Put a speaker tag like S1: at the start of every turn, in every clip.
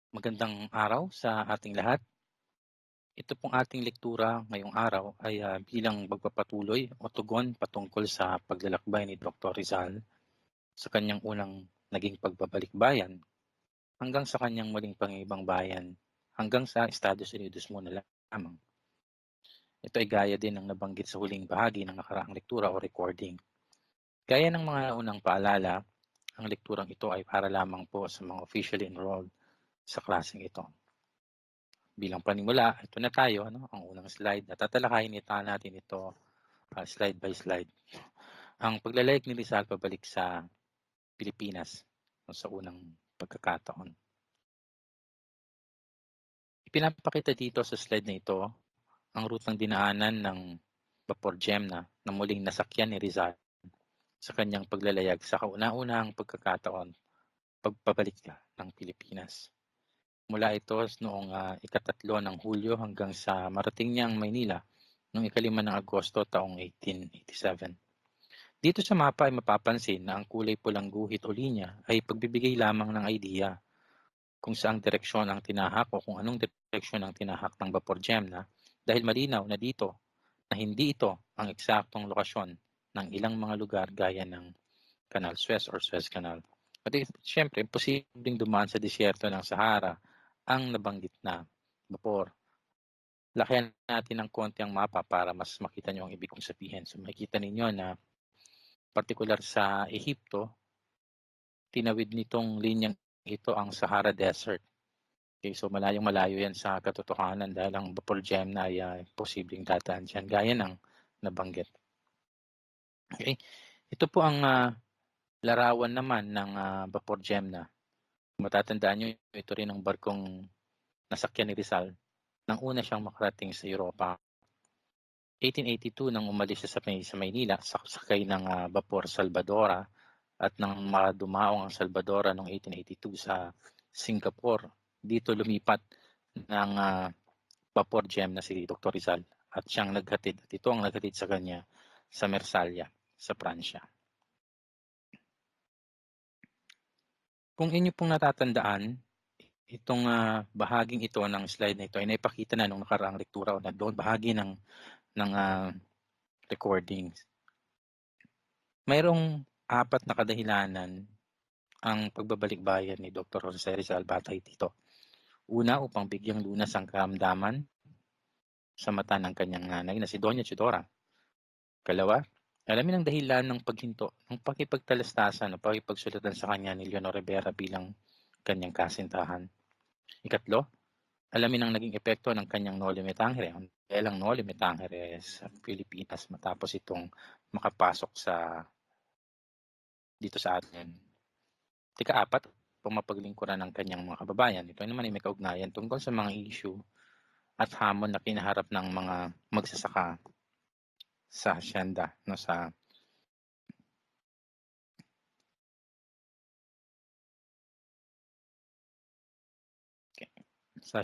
S1: Magandang araw sa ating lahat. Ito pong ating lektura ngayong araw ay bilang magpapatuloy o tugon patungkol sa paglalakbay ni Dr. Rizal sa kanyang unang naging pagbabalik bayan hanggang sa kanyang muling pangibang bayan hanggang sa Estados Unidos muna lamang. Ito ay gaya din ng nabanggit sa huling bahagi ng nakaraang lektura o recording. Gaya ng mga unang paalala, ang lekturang ito ay para lamang po sa mga officially enrolled sa klaseng ito. Bilang panimula, ito na tayo, ang unang slide. Tatalakayin natin ito slide by slide. Ang paglalayag ni Rizal pabalik sa Pilipinas sa unang pagkakataon. Ipinapakita dito sa slide na ito ang rutang dinaanan ng Vapor Gemna na muling nasakyan ni Rizal sa kanyang paglalayag sa kauna-unahang pagkakataon pagpabalik ng Pilipinas. Mula ito noong ika-3 ng Hulyo hanggang sa marating niyang Maynila noong ika-5 ng Agosto taong 1887. Dito sa mapa ay mapapansin na ang kulay pulang guhit o linya ay pagbibigay lamang ng idea kung saang direksyon ang tinahak o kung anong direksyon ang tinahak ng Vapor Gemna dahil malinaw na dito na hindi ito ang eksaktong lokasyon ng ilang mga lugar gaya ng Canal Suez or Suez Canal. At siyempre, posibleng dumaan sa disyerto ng Sahara ang nabanggit na vapor. Lakihan natin ng konti ang mapa para mas makita nyo ang ibig kong sabihin. So makikita ninyo na partikular sa Ehipto, tinawid nitong linyang ito ang Sahara Desert. Okay, so malayong malayo yan sa katotohanan dahil ang Vapor Gemna ay posibleng dadaan dyan gaya ng nabanggit. Okay, ito po ang larawan naman ng Vapor Gemna. Matatandaan nyo, ito rin ang barkong nasakyan ni Rizal nang una siyang makarating sa Europa. 1882 nang umalis siya sa Maynila, sakay ng Vapor Salvadora at nang madumaong ang Salvadora noong 1882 sa Singapore. Dito lumipat ng Vapor Gemna si Dr. Rizal at siyang naghatid at ito ang naghatid sa kanya sa Mersalia sa Pransya. Kung inyo pong natatandaan, itong bahaging ito ng slide na ito ay naipakita na nung nakaraang lektura o na doon bahagi ng recordings. Mayroong 4 na kadahilanan ang pagbabalik bayan ni Dr. Jose Rizal batay dito. Una, upang bigyang lunas ang karamdaman sa mata ng kanyang nanay na si Doña Chidora. Kalawa, alamin ang dahilan ng paghinto ng pakipagtalastasan o pakipagsulatan sa kanya ni Leonor Rivera bilang kanyang kasintahan. Ikatlo, alamin ang naging epekto ng kanyang Noli Me Tangere. Dahil ang Noli Me Tangere sa Pilipinas matapos itong makapasok dito sa atin. Ika-4, pumapaglingkuran ng kanyang mga kababayan. Ito naman ay may kaugnayan tungkol sa mga issue at hamon na kinaharap ng mga magsasaka sa hacienda, sa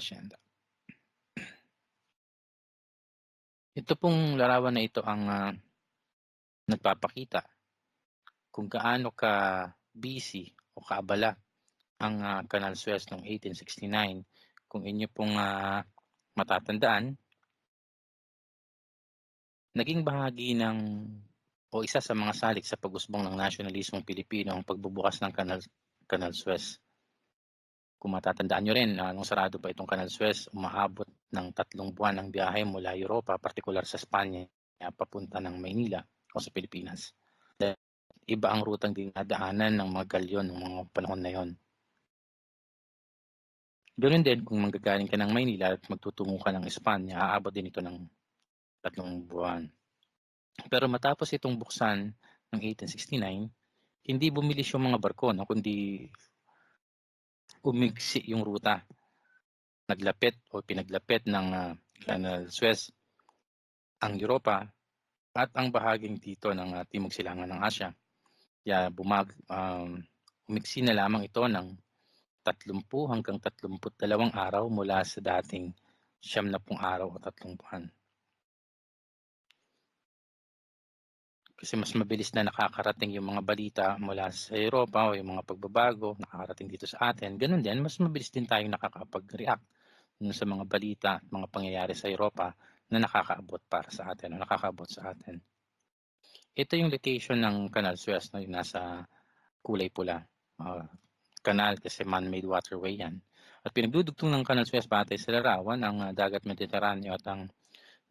S1: hacienda. Ito pong larawan na ito ang nagpapakita kung gaano ka busy o kaabala ang Canal Suez noong 1869. Kung inyo pong matatandaan, naging bahagi ng o isa sa mga salik sa pag-usbong ng nasyonalismong Pilipino ang pagbubukas ng Canal Suez. Kung matatandaan nyo rin, nung sarado pa itong Canal Suez, umaabot ng 3 buwan ang biyahe mula Europa, partikular sa Spanya, papunta ng Maynila o sa Pilipinas. Iba ang rutang dinadaanan ng mga galyon ng mga panahon na yon. Ganoon din kung manggagaling ka ng Maynila at magtutungo ka ng Espanya, aabot din ito ng 3 buwan. Pero matapos itong buksan ng 1869, hindi bumilis yung mga barko, kundi umigsi yung ruta. Naglapit o pinaglapit ng Canal Suez ang Europa at ang bahaging dito ng Timog Silangan ng Asya. Kaya umigsi na lamang ito ng 30 hanggang 32 araw mula sa dating 90 araw o 3 buwan. Kasi mas mabilis na nakakarating yung mga balita mula sa Europa o yung mga pagbabago nakakarating dito sa atin. Gano'n din, mas mabilis din tayong nakakapag-react sa mga balita at mga pangyayari sa Europa na nakakaabot para sa atin o nakakaabot sa atin. Ito yung location ng Canal Suez, no, yung nasa kulay pula. Kanal kasi man-made waterway yan. At pinagdudugtong ng Canal Suez batay sa larawan ang dagat Mediteraneo at ang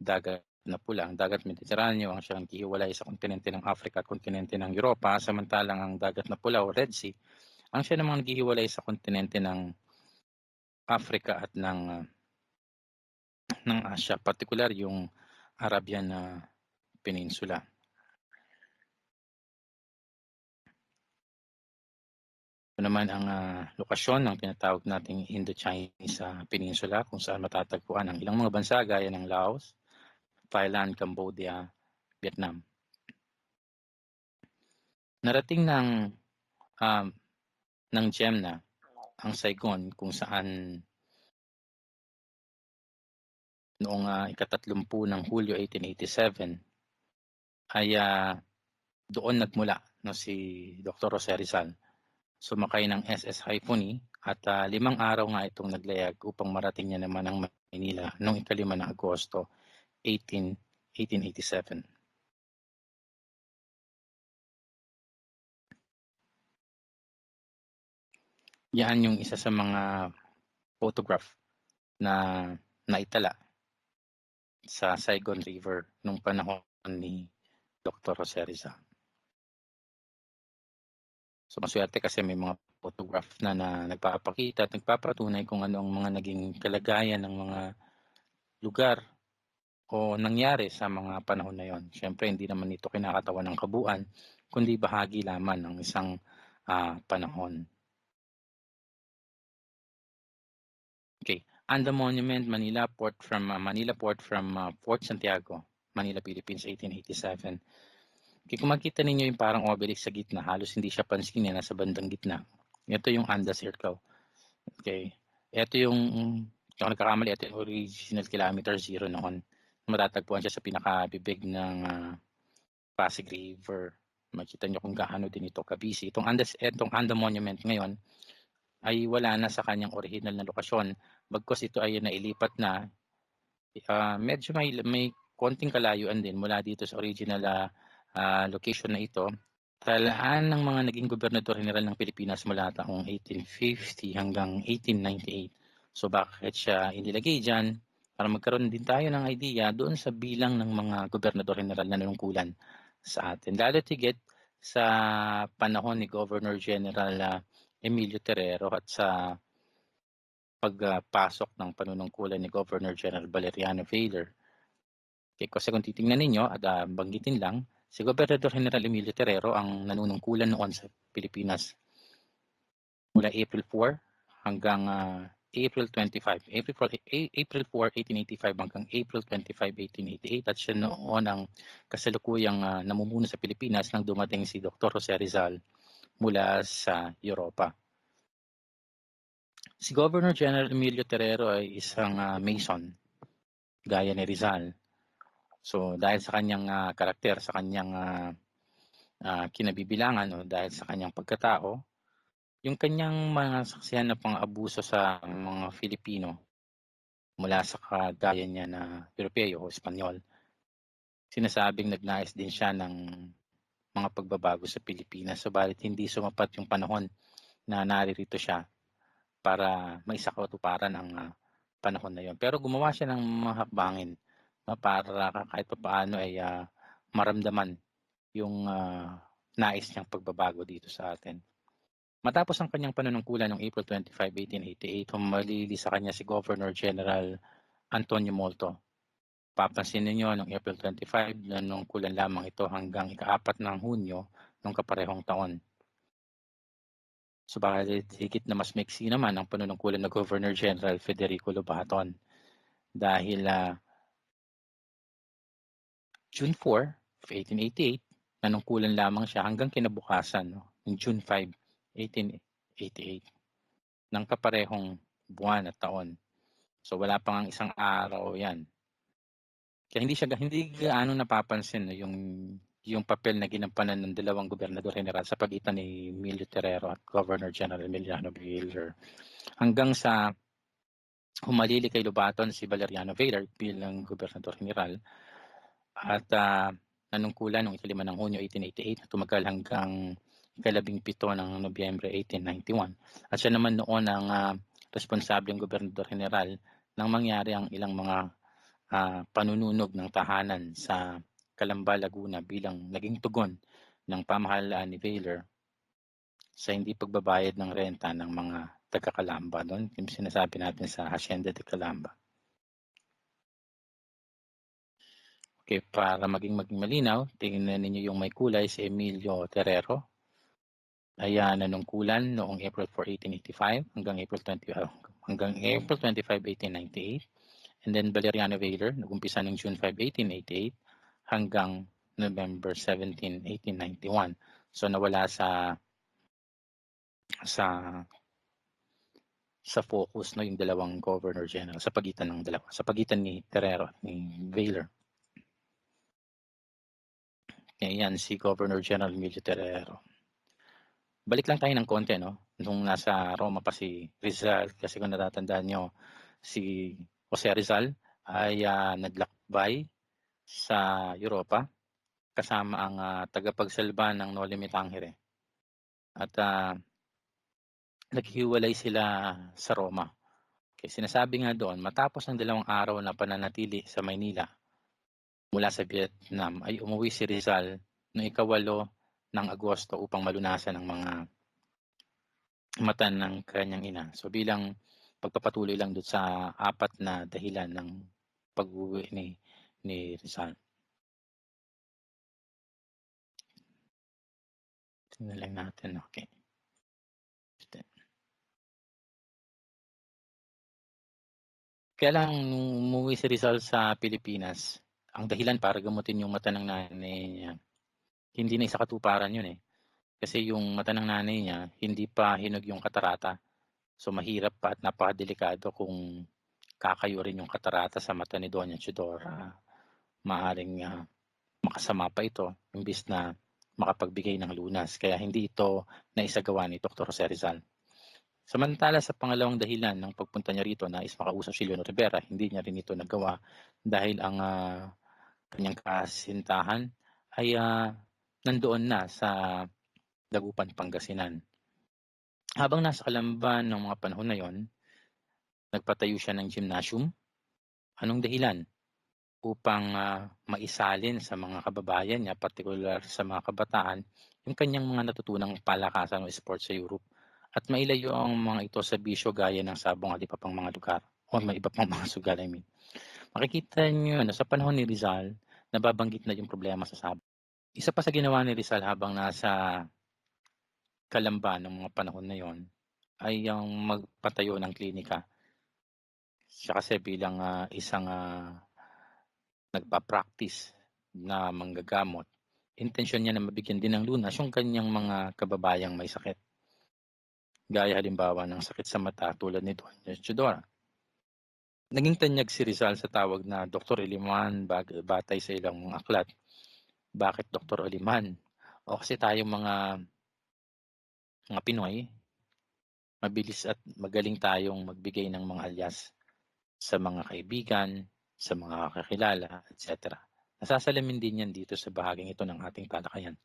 S1: dagat na pula. Ang dagat Mediteraneo ang siyang hihiwalay sa kontinente ng Africa at kontinente ng Europa, samantalang ang dagat na pula o Red Sea ang siya namang naghihiwalay sa kontinente ng Africa at ng Asia, partikular yung Arabian Peninsula. Ito naman ang lokasyon ng tinatawag nating Indo-Chinese Peninsula kung saan matatagpuan ang ilang mga bansa gaya ng Laos, Thailand, Cambodia, Vietnam. Narating ng GEMNA ang Saigon kung saan noong ika-30 ng Hulyo 1887 ay doon nagmula si Dr. Jose Rizal. Sumakay ng SS Haiponi at 5 araw nga itong naglayag upang marating niya naman ang Manila noong ika-5 ng Agosto 1887. Yan yung isa sa mga photograph na naitala sa Saigon River nung panahon ni Dr. Jose Rizal. So maswerte kasi may mga photograph na nagpapakita at nagpapatunay kung ano ang mga naging kalagayan ng mga lugar o nangyari sa mga panahon na yon. Siyempre hindi naman ito kinakatawan ng kabuuan, kundi bahagi lamang ng isang panahon. Okay, and the monument Manila Port from Fort Santiago, Manila, Philippines, 1887. Okay, kung makita ninyo yung parang obelisk sa gitna, halos hindi siya pansinin, nasa bandang gitna. Ito yung Anda Circle. Okay, ito yung nagkakamali, ito yung original kilometer 0 noon. Matatagpuan siya sa pinakabibig ng Pasig River. Makita nyo kung gaano din ito kabisi. Itong Anda Monument ngayon ay wala na sa kanyang original na lokasyon. Bagkus ito ay nailipat na, medyo may konting kalayuan din mula dito sa original location na ito. Talaan ng mga naging gobernador general ng Pilipinas mula taong 1850 hanggang 1898. So bakit siya inilagay dyan? Para magkaroon din tayo ng idea doon sa bilang ng mga gobernador general na nanungkulan sa atin. Lalo tigit sa panahon ni Governor General Emilio Terrero at sa pagpasok ng panunungkulan ni Governor General Valeriano Valer. Kasi kung titingnan ninyo at banggitin lang, si Gobernador General Emilio Terrero ang nanunungkulan noon sa Pilipinas mula April 4 hanggang April 25. April 4, 1885 hanggang April 25, 1888 at siya noon ang kasalukuyang namumuno sa Pilipinas nang dumating si Dr. Jose Rizal mula sa Europa. Si Governor General Emilio Terrero ay isang Mason, gaya ni Rizal. So dahil sa kanyang karakter, sa kanyang kinabibilangan o dahil sa kanyang pagkatao, yung kanyang mga saksihan na pang-abuso sa mga Filipino mula sa kagaya niya na Europeo o Espanyol, sinasabing nagnais din siya ng mga pagbabago sa Pilipinas. Subalit hindi sumapat yung panahon na naririto siya para maisakatuparan ang panahon na yon. Pero gumawa siya ng mga hakbangin para kahit paano ay maramdaman yung nais niyang pagbabago dito sa atin. Matapos ang kanyang panunungkulan noong April 25, 1888, humalili sa kanya si Governor General Antonio Molto. Papansin ninyo noong April 25, nanungkulan lamang ito hanggang ika-4 ng Hunyo noong kaparehong taon. Subalit higit na mas maiksi naman ang panunungkulan ng Governor General Federico Lobaton dahil June 4 of 1888, nanungkulan lamang siya hanggang kinabukasan, ng June 5, 1888, ng kaparehong buwan at taon. So wala pang isang araw yan. Kaya hindi gaano napapansin yung yung papel na ginampanan ng dalawang gobernador general sa pagitan ni Emilio Terrero at Governor General Emiliano Baylor. Hanggang sa humalili kay Lobaton si Valeriano Baylor bilang gobernador general at nanungkulan noong 5 ng Hunyo 1888 at tumagal hanggang 17 ng Nobyembre 1891. At siya naman noon ang responsableng gobernador general nang mangyari ang ilang mga panununog ng tahanan sa Calamba, Laguna bilang naging tugon ng pamahalaan ni Baylor sa hindi pagbabayad ng renta ng mga taga-Calamba doon, yung sinasabi natin sa Hacienda de Calamba. Okay, para maging malinaw, tingnan ninyo yung may kulay si Emilio Terrero. Ay nanungkulan noong April 4, 1885 hanggang April 25, 1898. And then Valeriano Baylor, nag-umpisa ng June 5, 1888 hanggang November 17, 1891. So nawala sa focus no yung dalawang governor general sa pagitan ng dalawa, sa pagitan ni Terrero at ni Baylor. Yan si Governor General Emilio Terrero. Balik lang tayo ng konti, no? Nung nasa Roma pa si Rizal, kasi kung natatandaan nyo, si Jose Rizal ay naglakbay sa Europa kasama ang tagapagsalba ng Noli Me Tangere. At naghiwalay sila sa Roma. Okay, sinasabi nga doon, matapos ang 2 araw na pananatili sa Maynila mula sa Vietnam, ay umuwi si Rizal noong 8 ng Agosto upang malunasan ang mga mata ng kanyang ina. So bilang pagpapatuloy lang doon sa 4 na dahilan ng pag-uwi ni Rizal. Tingnan lang natin, okay. Kaya lang nung umuwi si Rizal sa Pilipinas, ang dahilan para gamutin yung mata ng nanay niya, hindi na isa katuparan yun eh. Kasi yung mata ng nanay niya, hindi pa hinog yung katarata. So mahirap pa at napakadelikado kung kakayo rin yung katarata sa mata ni Doña Chidora. Maaring makasama pa ito, imbis na makapagbigay ng lunas. Kaya hindi ito naisagawa ni Dr. Jose Rizal. Samantala sa pangalawang dahilan ng pagpunta niya rito, nais makausap si Leonor Rivera, hindi niya rin ito nagawa dahil ang kanyang kasintahan ay nandoon na sa Dagupan, Pangasinan. Habang nasa Calamba ng mga panahon na yon, nagpatayo siya ng gymnasium. Anong dahilan? Upang maisalin sa mga kababayan niya, partikular sa mga kabataan, yung kanyang mga natutunang palakasan o sports sa Europe. At mailayo ang mga ito sa bisyo gaya ng sabong at iba pang mga lugar o may iba pang mga sugal. Makikita niyo sa panahon ni Rizal, nababanggit na yung problema sa sabong. Isa pa sa ginawa ni Rizal habang nasa Calamba ng mga panahon na yon ay yung magpatayo ng klinika. Siya kasi bilang isang nagpa-practice na manggagamot, intensyon niya na mabigyan din ng lunas yung kanyang mga kababayang may sakit. Gaya halimbawa ng sakit sa mata tulad ni Doña Chidora. Naging tanyag si Rizal sa tawag na Dr. Iliman batay sa ilang mga aklat. Bakit Dr. Iliman? O kasi tayong mga Pinoy, mabilis at magaling tayong magbigay ng mga alias sa mga kaibigan, sa mga kakilala, etc. Nasasalamin din yan dito sa bahaging ito ng ating talakayan.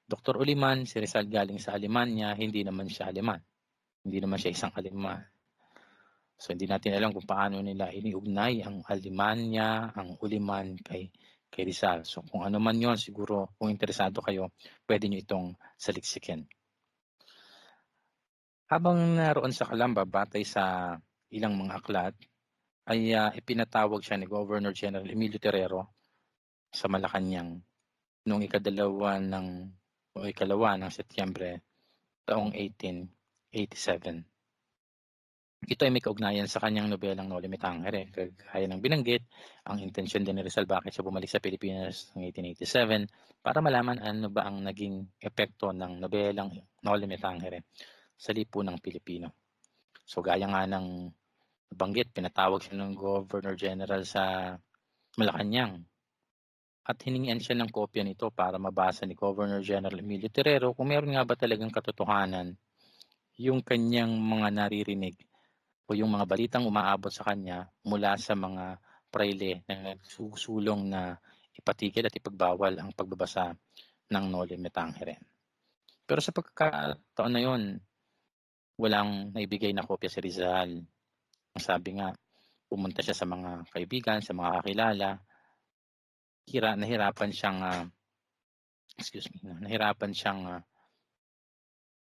S1: Dr. Uliman, si Rizal galing sa Alemanya, hindi naman siya Aleman. Hindi naman siya isang Aleman. So hindi natin alam kung paano nila iniugnay ang Alemanya, ang Uliman kay Rizal. So kung ano man yon, siguro kung interesado kayo, pwede nyo itong saliksikin. Habang naroon sa Calamba, batay sa ilang mga aklat, ay ipinatawag siya ni Governor General Emilio Terrero sa Malacanang noong ikalawa ng Setyembre taong 1887. Ito ay may kaugnayan sa kanyang nobelang Noli Me Tangere. Kagaya ng binanggit, ang intensyon din ni Rizal bakit siya bumalik sa Pilipinas noong 1887 para malaman ano ba ang naging epekto ng nobelang Noli Me Tangere sa lipunang Pilipino. So gaya nga ng nabanggit, pinatawag siya ng Governor General sa Malacanang at hiningian siya ng kopya nito para mabasa ni Governor General Emilio Terrero kung meron nga ba talagang katotohanan yung kanyang mga naririnig o yung mga balitang umaabot sa kanya mula sa mga prayle na nagsusulong na ipatigil at ipagbawal ang pagbabasa ng Noli Me Tangere. Pero sa pagkakataon na yon, walang naibigay na kopya si Rizal. Ang sabi nga, pumunta siya sa mga kaibigan, sa mga kakilala, nahirapan siyang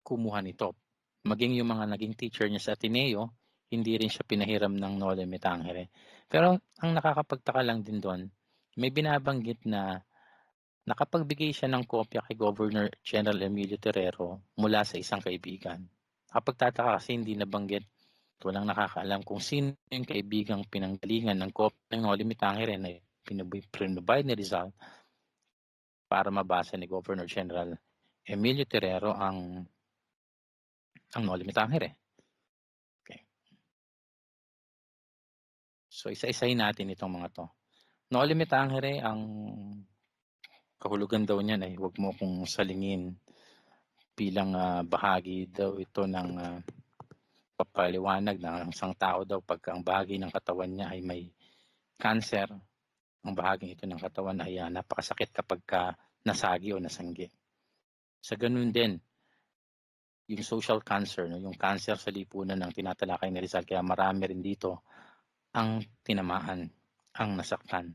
S1: kumuha nito. Maging yung mga naging teacher niya sa Ateneo, hindi rin siya pinahiram ng Noli Me Tangere. Pero ang nakakapagtaka lang din doon, may binabanggit na nakapagbigay siya ng kopya kay Governor General Emilio Terrero mula sa isang kaibigan. Kapagtataka kasi hindi nabanggit, walang nakakaalam kung sino yung kaibigang pinanggalingan ng kopya ng Noli Me Tangere na pinubay ni Rizal para mabasa ni Governor General Emilio Terrero ang Noli Me Tangere. Okay. So isa-isahin natin itong mga to. Noli Me Tangere, ang kahulugan daw niyan ay huwag mo kong salingin, bilang bahagi daw ito ng papaliwanag ng isang tao daw pagka ang bahagi ng katawan niya ay may cancer, ang bahaging ito ng katawan ay napakasakit kapag nasagi o nasanggi. Sa ganun din, yung social cancer, yung cancer sa lipunan ng tinatalakay ni Rizal, kaya marami rin dito ang tinamaan, ang nasaktan.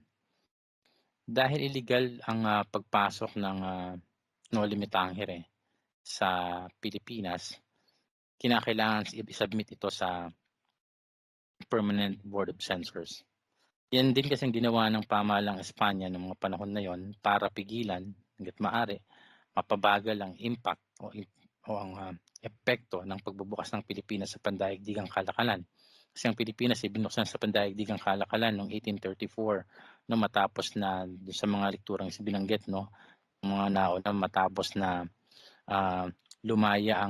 S1: Dahil illegal ang pagpasok ng Noli Me Tangere sa Pilipinas, kinakailangan i-submit ito sa Permanent Board of Censors. Yan din kasing ginawa ng pamahalang Espanya noong mga panahon na yon para pigilan, hangga't maaari, mapabagal ang impact o ang epekto ng pagbubukas ng Pilipinas sa pandaigdigang kalakalan. Kasi ang Pilipinas ay binuksan sa pandaigdigang kalakalan noong 1834, no, matapos na sa mga lekturang binanggit, no, mga nauna matapos na lumaya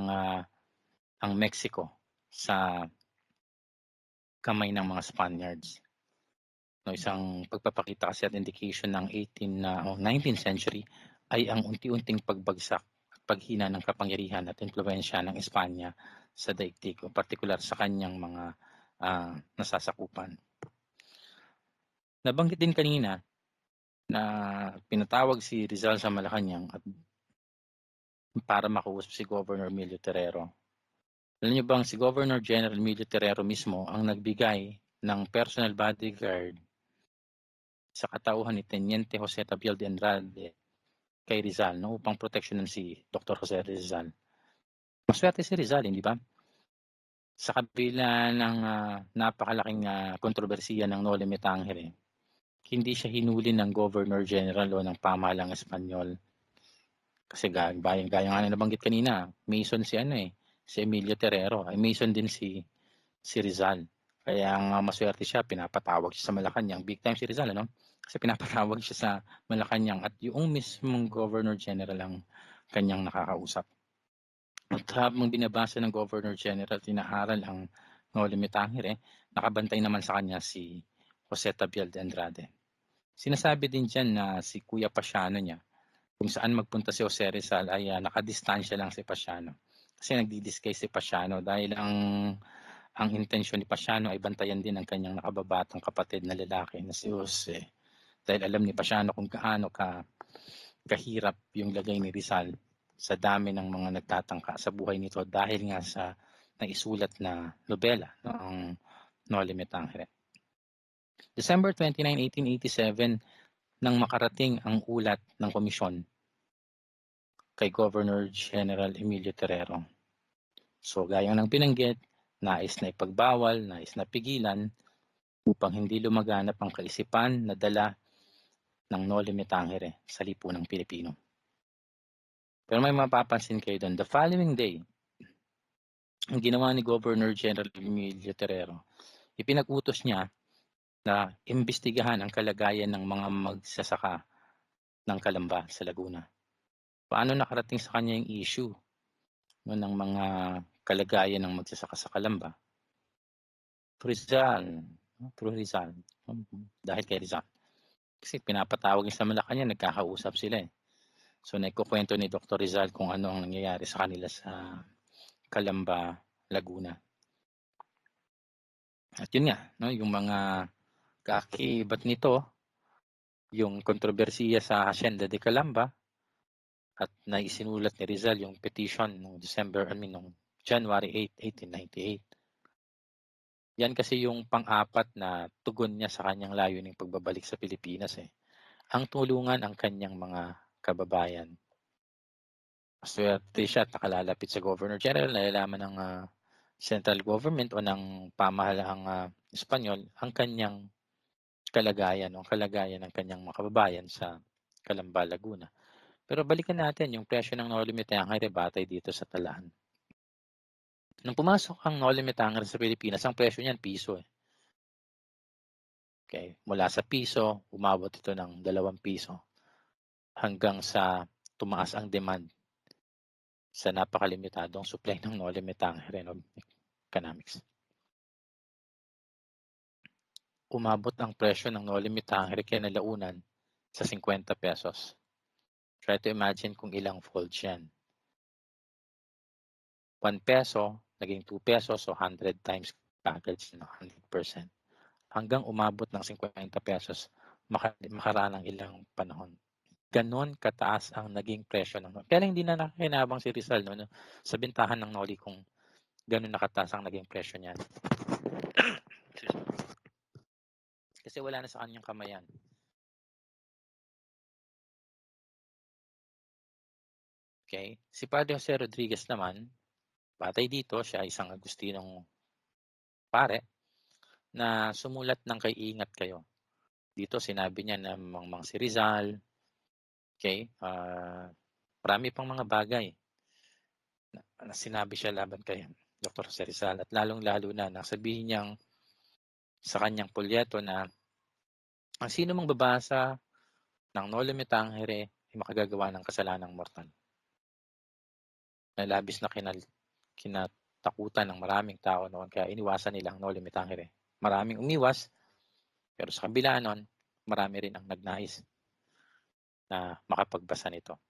S1: ang Mexico sa kamay ng mga Spaniards. No, isang pagpapakita kasi at indication ng 19th century ay ang unti-unting pagbagsak at paghina ng kapangyarihan at impluwensya ng Espanya sa daigdig, o partikular sa kanyang mga nasasakupan. Nabanggit din kanina na pinatawag si Rizal sa Malacanang at para makausap si Governor Emilio Terrero. Alam niyo bang si Governor General Emilio Terrero mismo ang nagbigay ng personal bodyguard sa katauhan ni Teniente Jose Tabiel de Andrade kay Rizal, no, upang proteksyonan si Dr. Jose Rizal. Maswerte si Rizal, hindi ba? Sa kabila ng napakalaking kontrobersiya ng Noli Me Tangere, hindi siya hinuli ng Governor General o ng pamahalang Espanyol. Kasi gaya nga na nabanggit kanina, Mason si si Emilio Terrero, ay Mason din si Rizal. Kaya nga maswerte siya, pinapatawag siya sa Malacanang. Big time si Rizal, ano? Kasi pinapatawag siya sa Malacanang at yung mismong Governor General ang kanyang nakakausap. At habang binabasa ng Governor General, tinaaral ang Noli Me Tangere, nakabantay naman sa kanya si Jose Tabiel de Andrade. Sinasabi din dyan na si Kuya Pasiano niya, kung saan magpunta si Jose Rizal ay nakadistansya lang si Pasiano. Kasi nagdi-disguise si Pasiano dahil ang intensyon ni Pasiano ay bantayan din ang kanyang nakababatang kapatid na lalaki na si Jose. Dahil alam ni Pasiano kung gaano kahirap yung lagay ni Rizal sa dami ng mga nagtatangka sa buhay nito dahil nga sa naisulat na nobela, no, ang Noli Me Tangere. December 29, 1887, nang makarating ang ulat ng komisyon kay Governor General Emilio Terrero. So gaya ng binanggit, nais na ipagbawal, nais na pigilan upang hindi lumaganap ang kaisipan na dala ng Noli Me Tangere sa lipunang Pilipino. Pero may mapapansin kayo doon, the following day, ang ginawa ni Governor General Emilio Terrero, ipinag-utos niya na imbestigahan ang kalagayan ng mga magsasaka ng Calamba sa Laguna. Paano nakarating sa kanya yung issue ng mga kalagayan ng magsasaka sa Calamba? Through Rizal, dahil kay Rizal. Kasi pinapatawag niya sa Malacanang, nagkakausap sila eh. So nagkukwento ni Dr. Rizal kung ano ang nangyayari sa kanila sa Calamba, Laguna. At yun nga, no, yung mga kaakibat nito, yung kontrobersiya sa Hacienda de Calamba at naisinulat ni Rizal yung petition noong noong January 8, 1898. Yan kasi yung pang-apat na tugon niya sa kanyang layuning pagbabalik sa Pilipinas eh. Ang tulungan ang kanyang mga kababayan. Swerte siya at nakalalapit sa Governor General, nalalaman ng central government o ng pamahalaang Espanyol ang kanyang kalagayan o kalagayan ng kanyang mga kababayan sa Calamba, Laguna. Pero balikan natin yung presyo ng Noli Me Tangere batay dito sa talaan. Nung pumasok ang Noli Me Tangere sa Pilipinas, ang presyo niyan piso eh. Okay, mula sa piso, umabot ito ng 2 piso hanggang sa tumaas ang demand sa napakalimitadong supply ng Noli Me Tangere no economics. Umabot ang presyo ng Noli Me Tangere kinalaunan sa 50 pesos. Try to imagine kung ilang folds yan. 1 peso, naging 2 pesos, so 100 times kagad, 100%. Hanggang umabot ng 50 pesos makaraan ng ilang panahon. Ganon kataas ang naging presyo ng Noli. Kaya hindi na nakakinabang si Rizal no, sa bintahan ng Noli kung ganon nakataas ang naging presyo niyan. Kasi wala na sa kanyang kamayan. Okay? Si Padre Jose Rodriguez naman, batay dito, siya isang Agustinong pare na sumulat ng kay ingat kayo. Dito sinabi niya na mang si Rizal, okay, marami pang mga bagay na sinabi siya laban kay Dr. Jose Rizal at lalong-lalo na nasabihin niyang sa kanyang polyeto na ang sino mang babasa ng Noli Me Tangere ay makagagawa ng kasalanang mortal. Na labis na kinatakutan ng maraming tao noon kaya iniwasan nila ang Noli Me Tangere. Maraming umiwas pero sa kabila noon, marami rin ang nagnais na makapagbasa nito.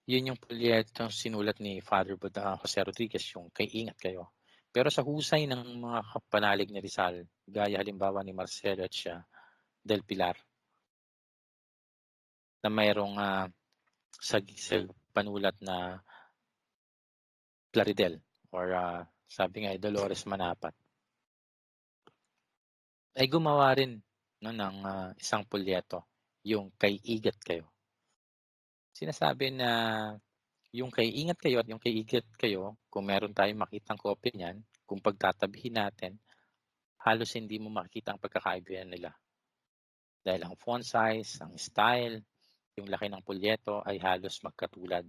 S1: Yun yung proyektong sinulat ni Father Jose Rodriguez, yung kay ingat kayo. Pero sa husay ng mga kapanalig ni Rizal, gaya halimbawa ni Marcelo at siya del Pilar, na mayroong sa panulat na Plaridel or sabi nga Dolores Manapat, ay gumawa rin no, ng isang polyeto, yung kay igat kayo. Sinasabi na yung kay ingat kayo at yung kay igat kayo, kung meron tayong makitang kopya niyan, kung pagtatabihin natin, halos hindi mo makikita ang pagkakaiba nila. Dahil ang font size, ang style, yung laki ng polyeto ay halos magkatulad.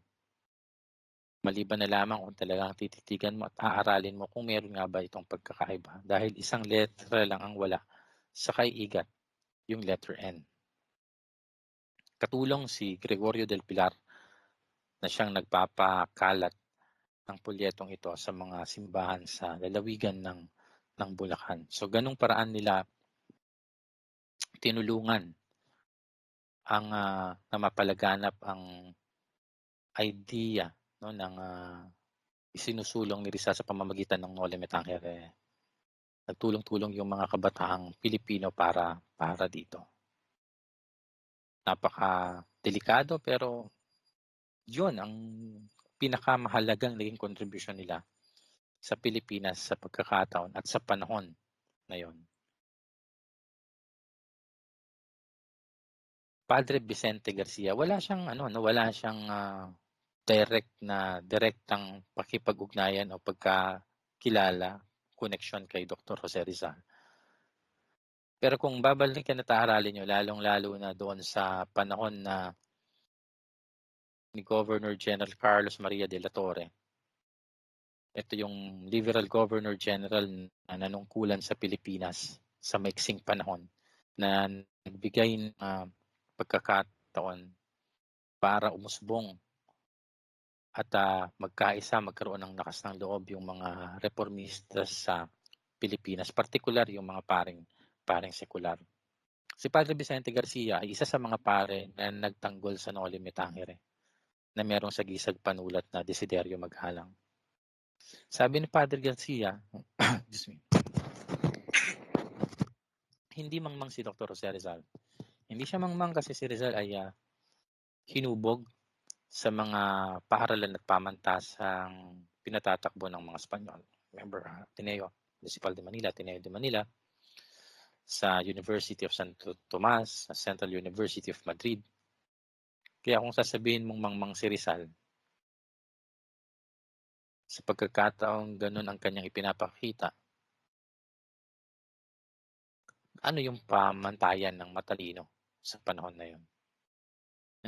S1: Maliban na lamang kung talagang tititigan mo at aaralin mo kung meron nga ba itong pagkakaiba. Dahil isang letra lang ang wala sa kay igat, yung letter N. Katulong si Gregorio del Pilar na siyang nagpapakalat ng polyetong ito sa mga simbahan sa lalawigan ng Bulacan. So ganung paraan nila tinulungan ang na mapalaganap ang idea no ng isinusulong ni Rizal sa pamamagitan ng Noli Me Tangere. Nagtulong-tulong yung mga kabataang Pilipino para dito. Napaka-delikado pero yun ang pinakamahalagang naging contribution nila sa Pilipinas sa pagkakataon at sa panahon na yon. Padre Vicente Garcia, wala siyang wala siyang direktang pakikipag-ugnayan o pagkakilala, connection kay Dr. Jose Rizal. Pero kung babalikan at aaralin nyo, lalong-lalo na doon sa panahon na ni Governor General Carlos Maria de la Torre, ito yung Liberal Governor General na nanungkulan sa Pilipinas sa maiksing panahon na nagbigay ng pagkakataon para umusbong at magkaroon ng lakas ng loob yung mga reformistas sa Pilipinas, partikular yung mga paring sekular. Si Padre Vicente Garcia ay isa sa mga pare na nagtanggol sa Noli Me Tangere na merong sagisag panulat na desideryo maghalang. Sabi ni Padre Garcia, excuse me, hindi mangmang si Dr. Jose Rizal. Hindi siya mangmang kasi si Rizal ay hinubog sa mga paaralan at pamantasang pinatatakbo ng mga Espanyol. Remember, Ateneo Municipal de Manila, Ateneo de Manila, sa University of Santo Tomas, sa Central University of Madrid. Kaya kung sasabihin mong mangmang si Rizal, sa pagkakataong ganun ang kanyang ipinapakita, ano yung pamantayan ng matalino sa panahon na yun?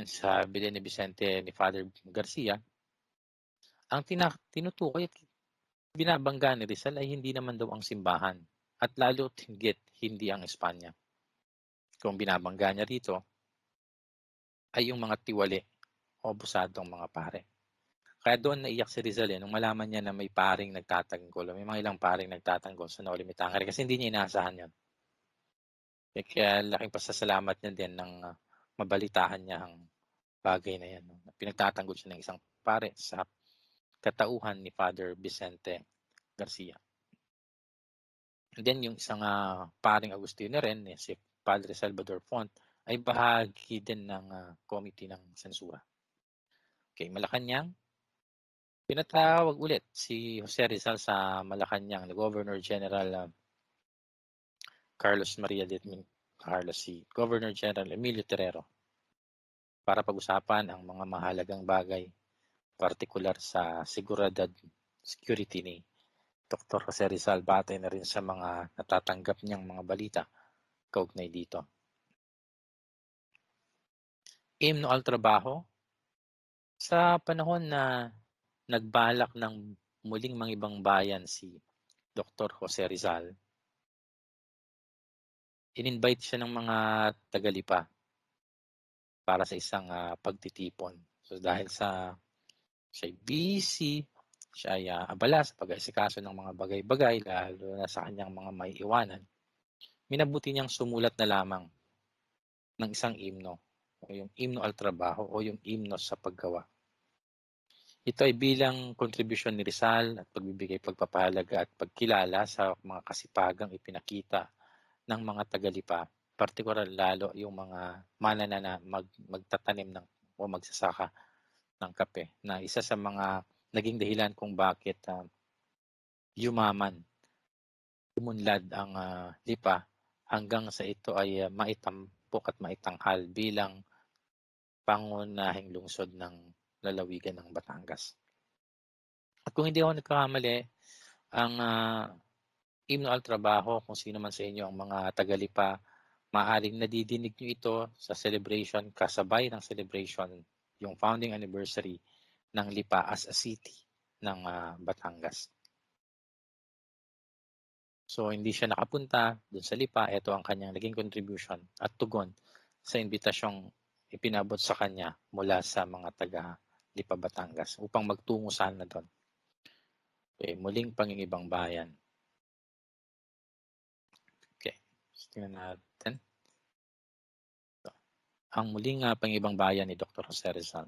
S1: Sabi din ni Vicente ni Father Garcia, ang tinutukoy at binabangga ni Rizal ay hindi naman daw ang simbahan at lalo't higit hindi ang Espanya. Kung binabangga niya rito ay yung mga tiwali o busadong mga pare. Kaya doon naiyak si Rizal nung malaman niya na may paring nagtatanggol, may mga ilang paring nagtatanggol sa Noli Me Tangere kasi hindi niya inaasahan yun. Kaya laking pasasalamat niya din ng mabalitahan niya ang bagay na yan. No? Pinagtatanggol siya ng isang pare sa katauhan ni Father Vicente Garcia. And then yung isang paring Agustino rin, si Padre Salvador Font, ay bahagi din ng committee ng sensura. Okay, Malacanang, pinatawag ulit si Jose Rizal sa Malacanang, na Governor General Carlos Maria de Carlos, si Governor General Emilio Terrero, para pag-usapan ang mga mahalagang bagay, partikular sa seguridad, security ni Dr. Jose Rizal, batay na rin sa mga natatanggap niyang mga balita kaugnay dito. Himno al Trabajo, sa panahon na nagbalak ng muling mangibang bayan si Dr. Jose Rizal, in-invite siya ng mga tagalipa para sa isang pagtitipon. So dahil siya busy, siya ay abala sa pag-aasikaso ng mga bagay-bagay, lalo na sa kanyang mga may iwanan, minabuti niyang sumulat na lamang ng isang himno, o yung himno al Trabajo o yung himno sa paggawa. Ito ay bilang kontribusyon ni Rizal at pagbibigay pagpapahalaga at pagkilala sa mga kasipagang ipinakita ng mga tagalipa, partikular lalo yung mga mananana magtatanim ng o magsasaka ng kape, na isa sa mga naging dahilan kung bakit yumaman, umunlad ang lipa hanggang sa ito ay maitampok at maitanghal bilang pangunahing lungsod ng lalawigan ng Batangas. At kung hindi ako nagkakamali, ang himno al Trabajo, kung sino man sa inyo ang mga tagalipa, maaaring nadidinig nyo ito sa celebration, kasabay ng celebration, yung founding anniversary ng Lipa as a city ng Batangas. So hindi siya nakapunta dun sa Lipa, ito ang kanyang naging contribution at tugon sa imbitasyong ipinabot sa kanya mula sa mga taga Lipa Batangas upang magtungo sana doon. Okay, muling pangingibang bayan. Okay, tingnan natin. So, ang muling pangingibang bayan ni Dr. Jose Rizal.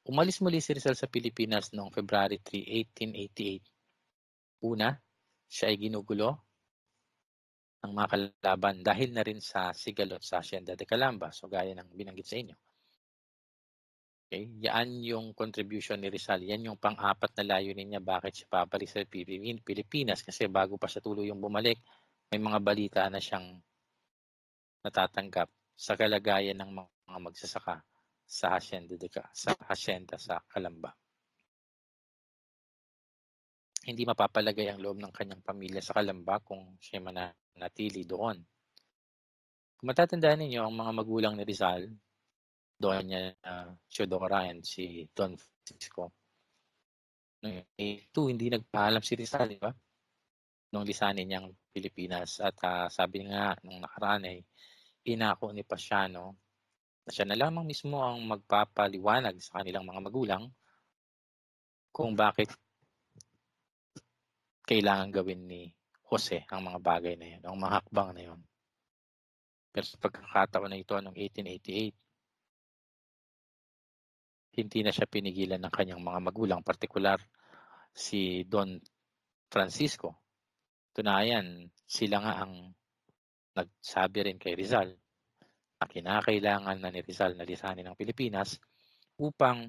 S1: Umalis muli si Rizal sa Pilipinas noong February 3, 1888. Una, siya ay ginugulo ng mga kalaban dahil na rin sa sigalot sa Hacienda de Calamba. So gaya ng binanggit sa inyo. Okay? Yan yung contribution ni Rizal. Yan yung pang-apat na layunin niya bakit siya babalik sa Pilipinas. Kasi bago pa siya tuluyang bumalik, may mga balita na siyang natatanggap sa kalagayan ng mga magsasaka sa Hacienda sa Calamba. Hindi mapapalagay ang loob ng kanyang pamilya sa Calamba kung siya mananatili doon. Kung matatandaan ninyo, ang mga magulang ni Rizal, Doña Teodora and si Don Francisco, noong 1882, hindi nagpaalam si Rizal, di ba? Nung lisanin niyang Pilipinas. At sabi nga nung nakaraan ay inako ni Pasiano na siya na lamang mismo ang magpapaliwanag sa kanilang mga magulang kung bakit kailangan gawin ni Jose ang mga bagay na yun, ang mga hakbang na yun. Pero sa pagkakataon na ito noong 1888, hindi na siya pinigilan ng kanyang mga magulang, partikular si Don Francisco. Tunayan, sila nga ang nagsabi rin kay Rizal na kinakailangan na ni Rizal na lisanin ng Pilipinas upang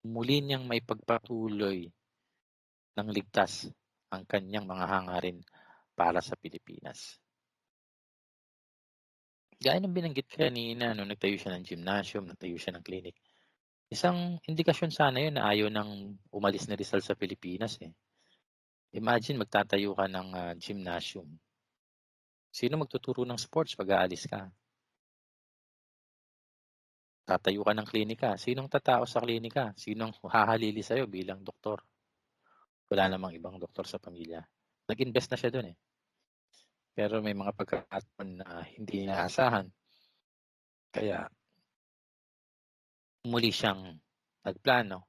S1: muli niyang may pagpatuloy ng ligtas ang kanyang mga hangarin para sa Pilipinas. Gaya ng binanggit kanina, nung nagtayo siya ng gymnasium, nagtayo siya ng clinic, isang indikasyon sana yun na ayaw nang umalis na Rizal sa Pilipinas eh. Imagine magtatayo ka ng gymnasium. Sino magtuturo ng sports pag aalis ka? Tatayo ka ng klinika. Sinong tatao sa klinika? Sinong hahalili sa'yo bilang doktor? Wala namang ibang doktor sa pamilya. Nag-invest na siya doon eh. Pero may mga pagkakataon na hindi inaasahan. Kaya muli siyang nagplano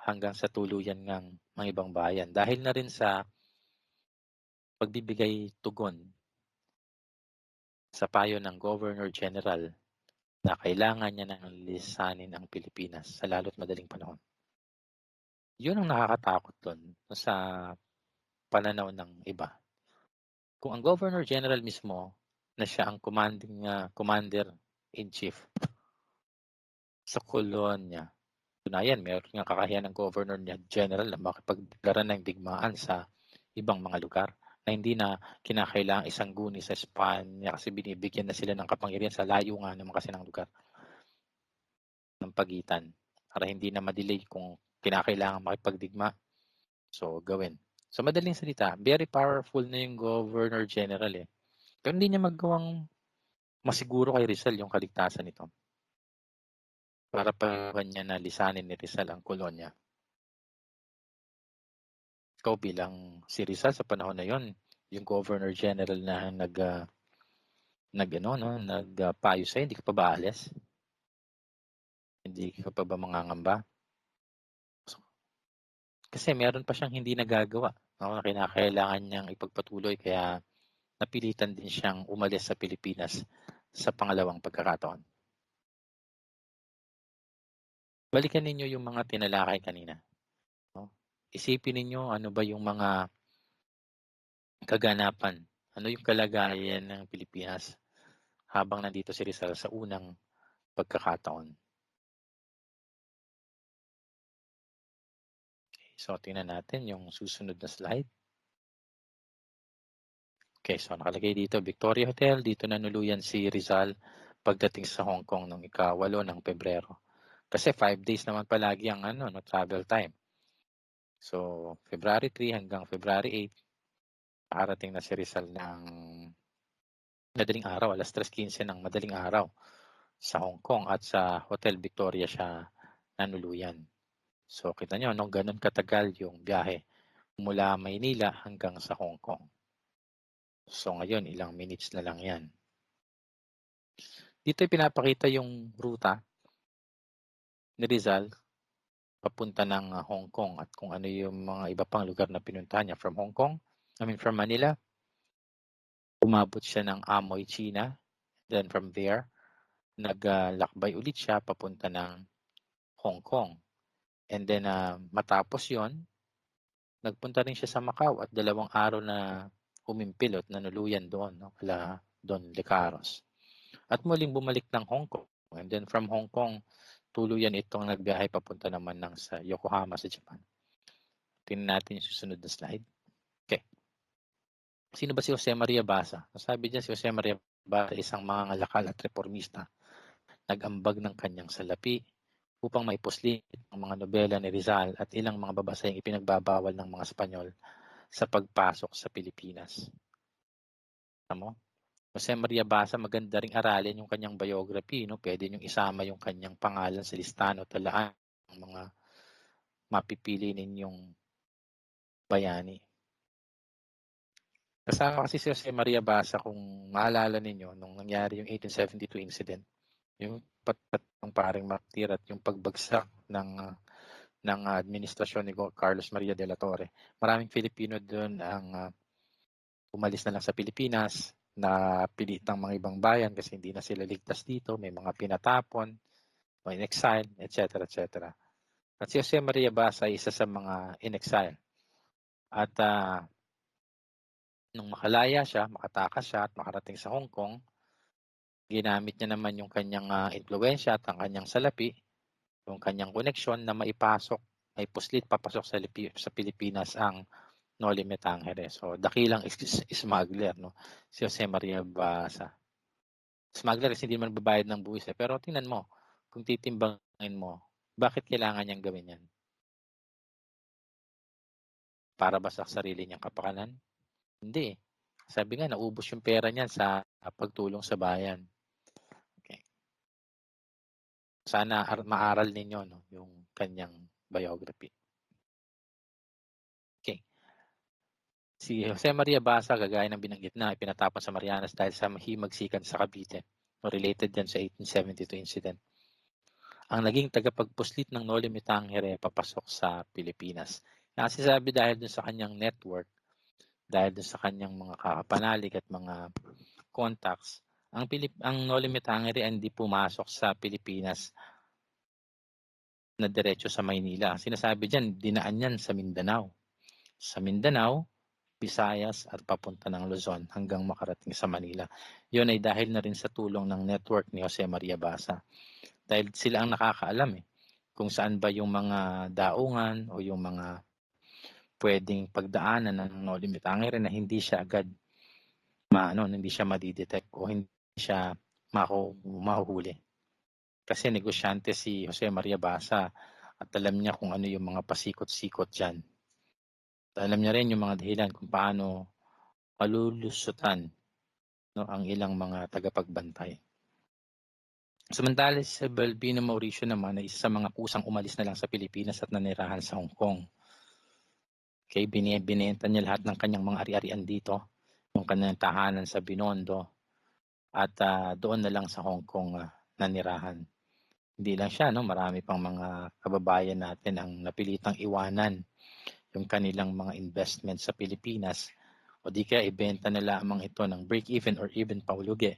S1: hanggang sa tuluyan ng mga ibang bayan. Dahil na rin sa pagbibigay tugon sa payo ng Governor General na kailangan niya nang lisanin ang Pilipinas sa lalo't madaling panahon. Yun ang nakakatakot doon sa pananaw ng iba. Kung ang Governor General mismo na siya ang commander-in-chief sa kolonya, tunayan meron nga kakayahan ng Governor niya General na makipagdeklara ng digmaan sa ibang mga lugar na hindi na kinakailangang isang guni sa Espanya kasi binibigyan na sila ng kapangyarihan sa layo nga naman kasi ng lugar ng pagitan para hindi na madelay kung kinakailangan makipagdigma. So, gawin. So, madaling salita, very powerful na yung Governor General eh. Pero hindi niya magawang masiguro kay Rizal yung kaligtasan nito. Para payuhan niya na lisanin ni Rizal ang kolonya. Ikaw bilang si Rizal sa panahon na yon, yung Governor General na nagpayo sa'yo, hindi ka pa ba aalis? Hindi ka pa ba mangangamba? Kasi meron pa siyang hindi nagagawa. No? Kinakailangan niyang ipagpatuloy kaya napilitan din siyang umalis sa Pilipinas sa pangalawang pagkakataon. Balikan ninyo yung mga tinalakay kanina. No? Isipin ninyo ano ba yung mga kaganapan, ano yung kalagayan ng Pilipinas habang nandito si Rizal sa unang pagkakataon. Okay, so tingnan natin yung susunod na slide. Okay, so nakalagay dito, Victoria Hotel, dito nanuluyan si Rizal pagdating sa Hong Kong noong ika-8 ng Pebrero. Kasi 5 days naman palagi ang travel time. So, February 3 hanggang February 8, nakarating na si Rizal ng madaling araw, alas 3:15 ng madaling araw sa Hong Kong at sa Hotel Victoria siya nanuluyan. So, kita nyo, ganun katagal yung biyahe mula Maynila hanggang sa Hong Kong. So, ngayon, ilang minutes na lang yan. Dito pinapakita yung ruta ni Rizal papunta ng Hong Kong at kung ano yung mga iba pang lugar na pinuntahan niya from from Manila. Umabot siya ng Amoy, China. Then from there, naglakbay ulit siya papunta ng Hong Kong. And then matapos yon, nagpunta rin siya sa Macau at 2 araw na umimpilot na nuluyan doon, kala Don Lecaros. At muling bumalik ng Hong Kong. And then from Hong Kong, tuluyan itong nagbiyahe papunta naman sa Yokohama sa Japan. Tingnan natin yung susunod na slide. Okay. Sino ba si Jose Maria Basa? Sabi niya si Jose Maria Basa isang mangangalakal at reformista. Nag-ambag ng kanyang salapi upang maipuslit ang mga nobela ni Rizal at ilang mga babasahing ipinagbabawal ng mga Espanyol sa pagpasok sa Pilipinas. Tama? Jose Maria Basa, maganda ring aralin yung kanyang biography. No? Pwede niyong isama yung kanyang pangalan sa listahan o talaan ng mga mapipili ninyong bayani. Kasama kasi si Jose Maria Basa, kung maalala ninyo, nung nangyari yung 1872 incident, yung patat ng paring Martir at yung pagbagsak ng administrasyon ni Carlos Maria de la Torre. Maraming Filipino doon ang umalis na lang sa Pilipinas, na pilitang mga ibang bayan kasi hindi na sila ligtas dito, may mga pinatapon, may in-exile, etc. etc. At si Jose Maria Basa ay isa sa mga in-exile. At nung makalaya siya, makatakas siya at makarating sa Hong Kong, ginamit niya naman yung kanyang impluwensya at ang kanyang salapi, yung kanyang koneksyon na maipasok, may puslit papasok sa Pilipinas ang Noli Me Tangere. So, dakilang smuggler, no? Si Jose Maria Basa. Smuggler kasi hindi naman babayad ng buwis. Pero tingnan mo, kung titimbangin mo, bakit kailangan niyang gawin yan? Para ba sa sarili niyang kapakanan? Hindi. Sabi nga, naubos yung pera niyan sa pagtulong sa bayan. Okay. Sana maaral ninyo, no, yung kanyang biography. Okay. Si Jose Maria Basa, kagaya ng binanggit na, ipinatapon sa Marianas dahil sa mahimagsikan sa Cavite. Related yan sa 1872 incident. Ang naging tagapagpuslit ng Noli Me Tangere papasok sa Pilipinas. Nasisabi dahil dun sa kanyang network, dahil dun sa kanyang mga kakapanalig at mga contacts, ang Noli Me Tangere ay hindi pumasok sa Pilipinas na diretso sa Maynila. Sinasabi dyan, dinaan yan sa Mindanao. Sa Mindanao, Visayas at papunta ng Luzon hanggang makarating sa Manila. Yun ay dahil na rin sa tulong ng network ni Jose Maria Basa. Dahil sila ang nakakaalam kung saan ba yung mga daungan o yung mga pwedeng pagdaanan ng Noli Me Tangere na hindi siya agad hindi siya madidetect o hindi siya mahuhuli. Kasi negosyante si Jose Maria Basa at alam niya kung ano yung mga pasikot-sikot dyan. Alam niya rin yung mga dahilan kung paano malulusutan ang ilang mga tagapagbantay. Samantala si Balbino Mauricio naman ay isa sa mga kusang umalis na lang sa Pilipinas at nanirahan sa Hong Kong. Okay, binenta niya lahat ng kanyang mga ari-arian dito, yung kanyang tahanan sa Binondo at doon na lang sa Hong Kong nanirahan. Hindi lang siya, marami pang mga kababayan natin ang napilitang iwanan yung kanilang mga investment sa Pilipinas o di kaya ibenta na lamang ito ng break-even or even paulugi.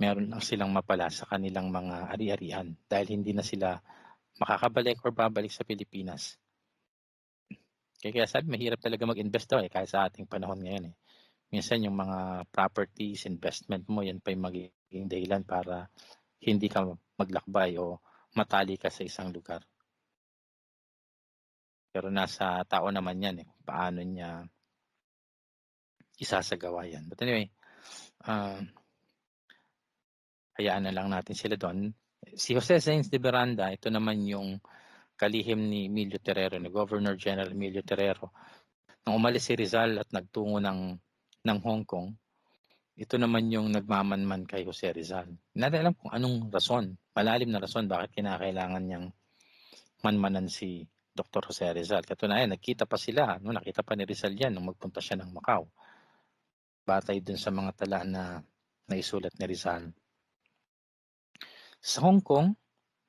S1: Meron lang silang mapala sa kanilang mga ari-arian dahil hindi na sila makakabalik or babalik sa Pilipinas. Kaya sabi, mahirap talaga mag-invest daw kahit sa ating panahon ngayon. Minsan yung mga properties, investment mo, yan pa yung magiging dahilan para hindi ka maglakbay o matali ka sa isang lugar. Pero nasa tao naman yan kung paano niya isasagawa yan. But anyway, hayaan na lang natin sila doon. Si Jose Sainz de Miranda, ito naman yung kalihim ni Emilio Terrero, ni Governor General Emilio Terrero. Nang umalis si Rizal at nagtungo ng Hong Kong, ito naman yung nagmamanman kay Jose Rizal. Hindi natin alam kung anong rason, malalim na rason bakit kinakailangan niyang manmanan si Dr. Jose Rizal. Katunayan, nakita pa sila, nakita pa ni Rizal yan nung magpunta siya ng Macau. Batay dun sa mga tala na naisulat ni Rizal. Sa Hong Kong,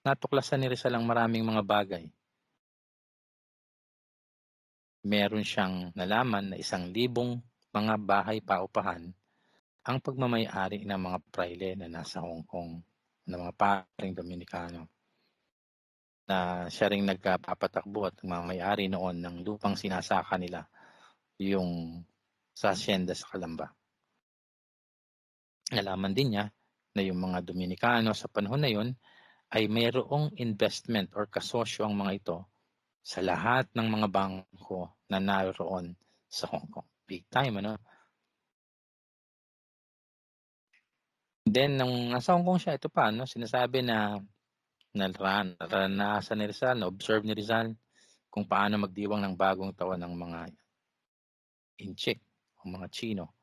S1: natuklasan ni Rizal ang maraming mga bagay. Meron siyang nalaman na 1,000 mga bahay paupahan ang pagmamay-ari ng mga praile na nasa Hong Kong, ng mga paring Dominikano, na siya ring nagpapatakbo at nagmamay-ari noon ng lupang sinasaka nila, yung sa hacienda sa Calamba. Nalaman din niya na yung mga Dominikano sa panahon na yun ay mayroong investment or kasosyo ang mga ito sa lahat ng mga bangko na naroon sa Hong Kong. Big time, Then, nung nasa Hong Kong siya, ito pa, sinasabi na naranasan ni Rizal, na-observe ni Rizal kung paano magdiwang ng bagong taon ng mga Inchik o mga Chino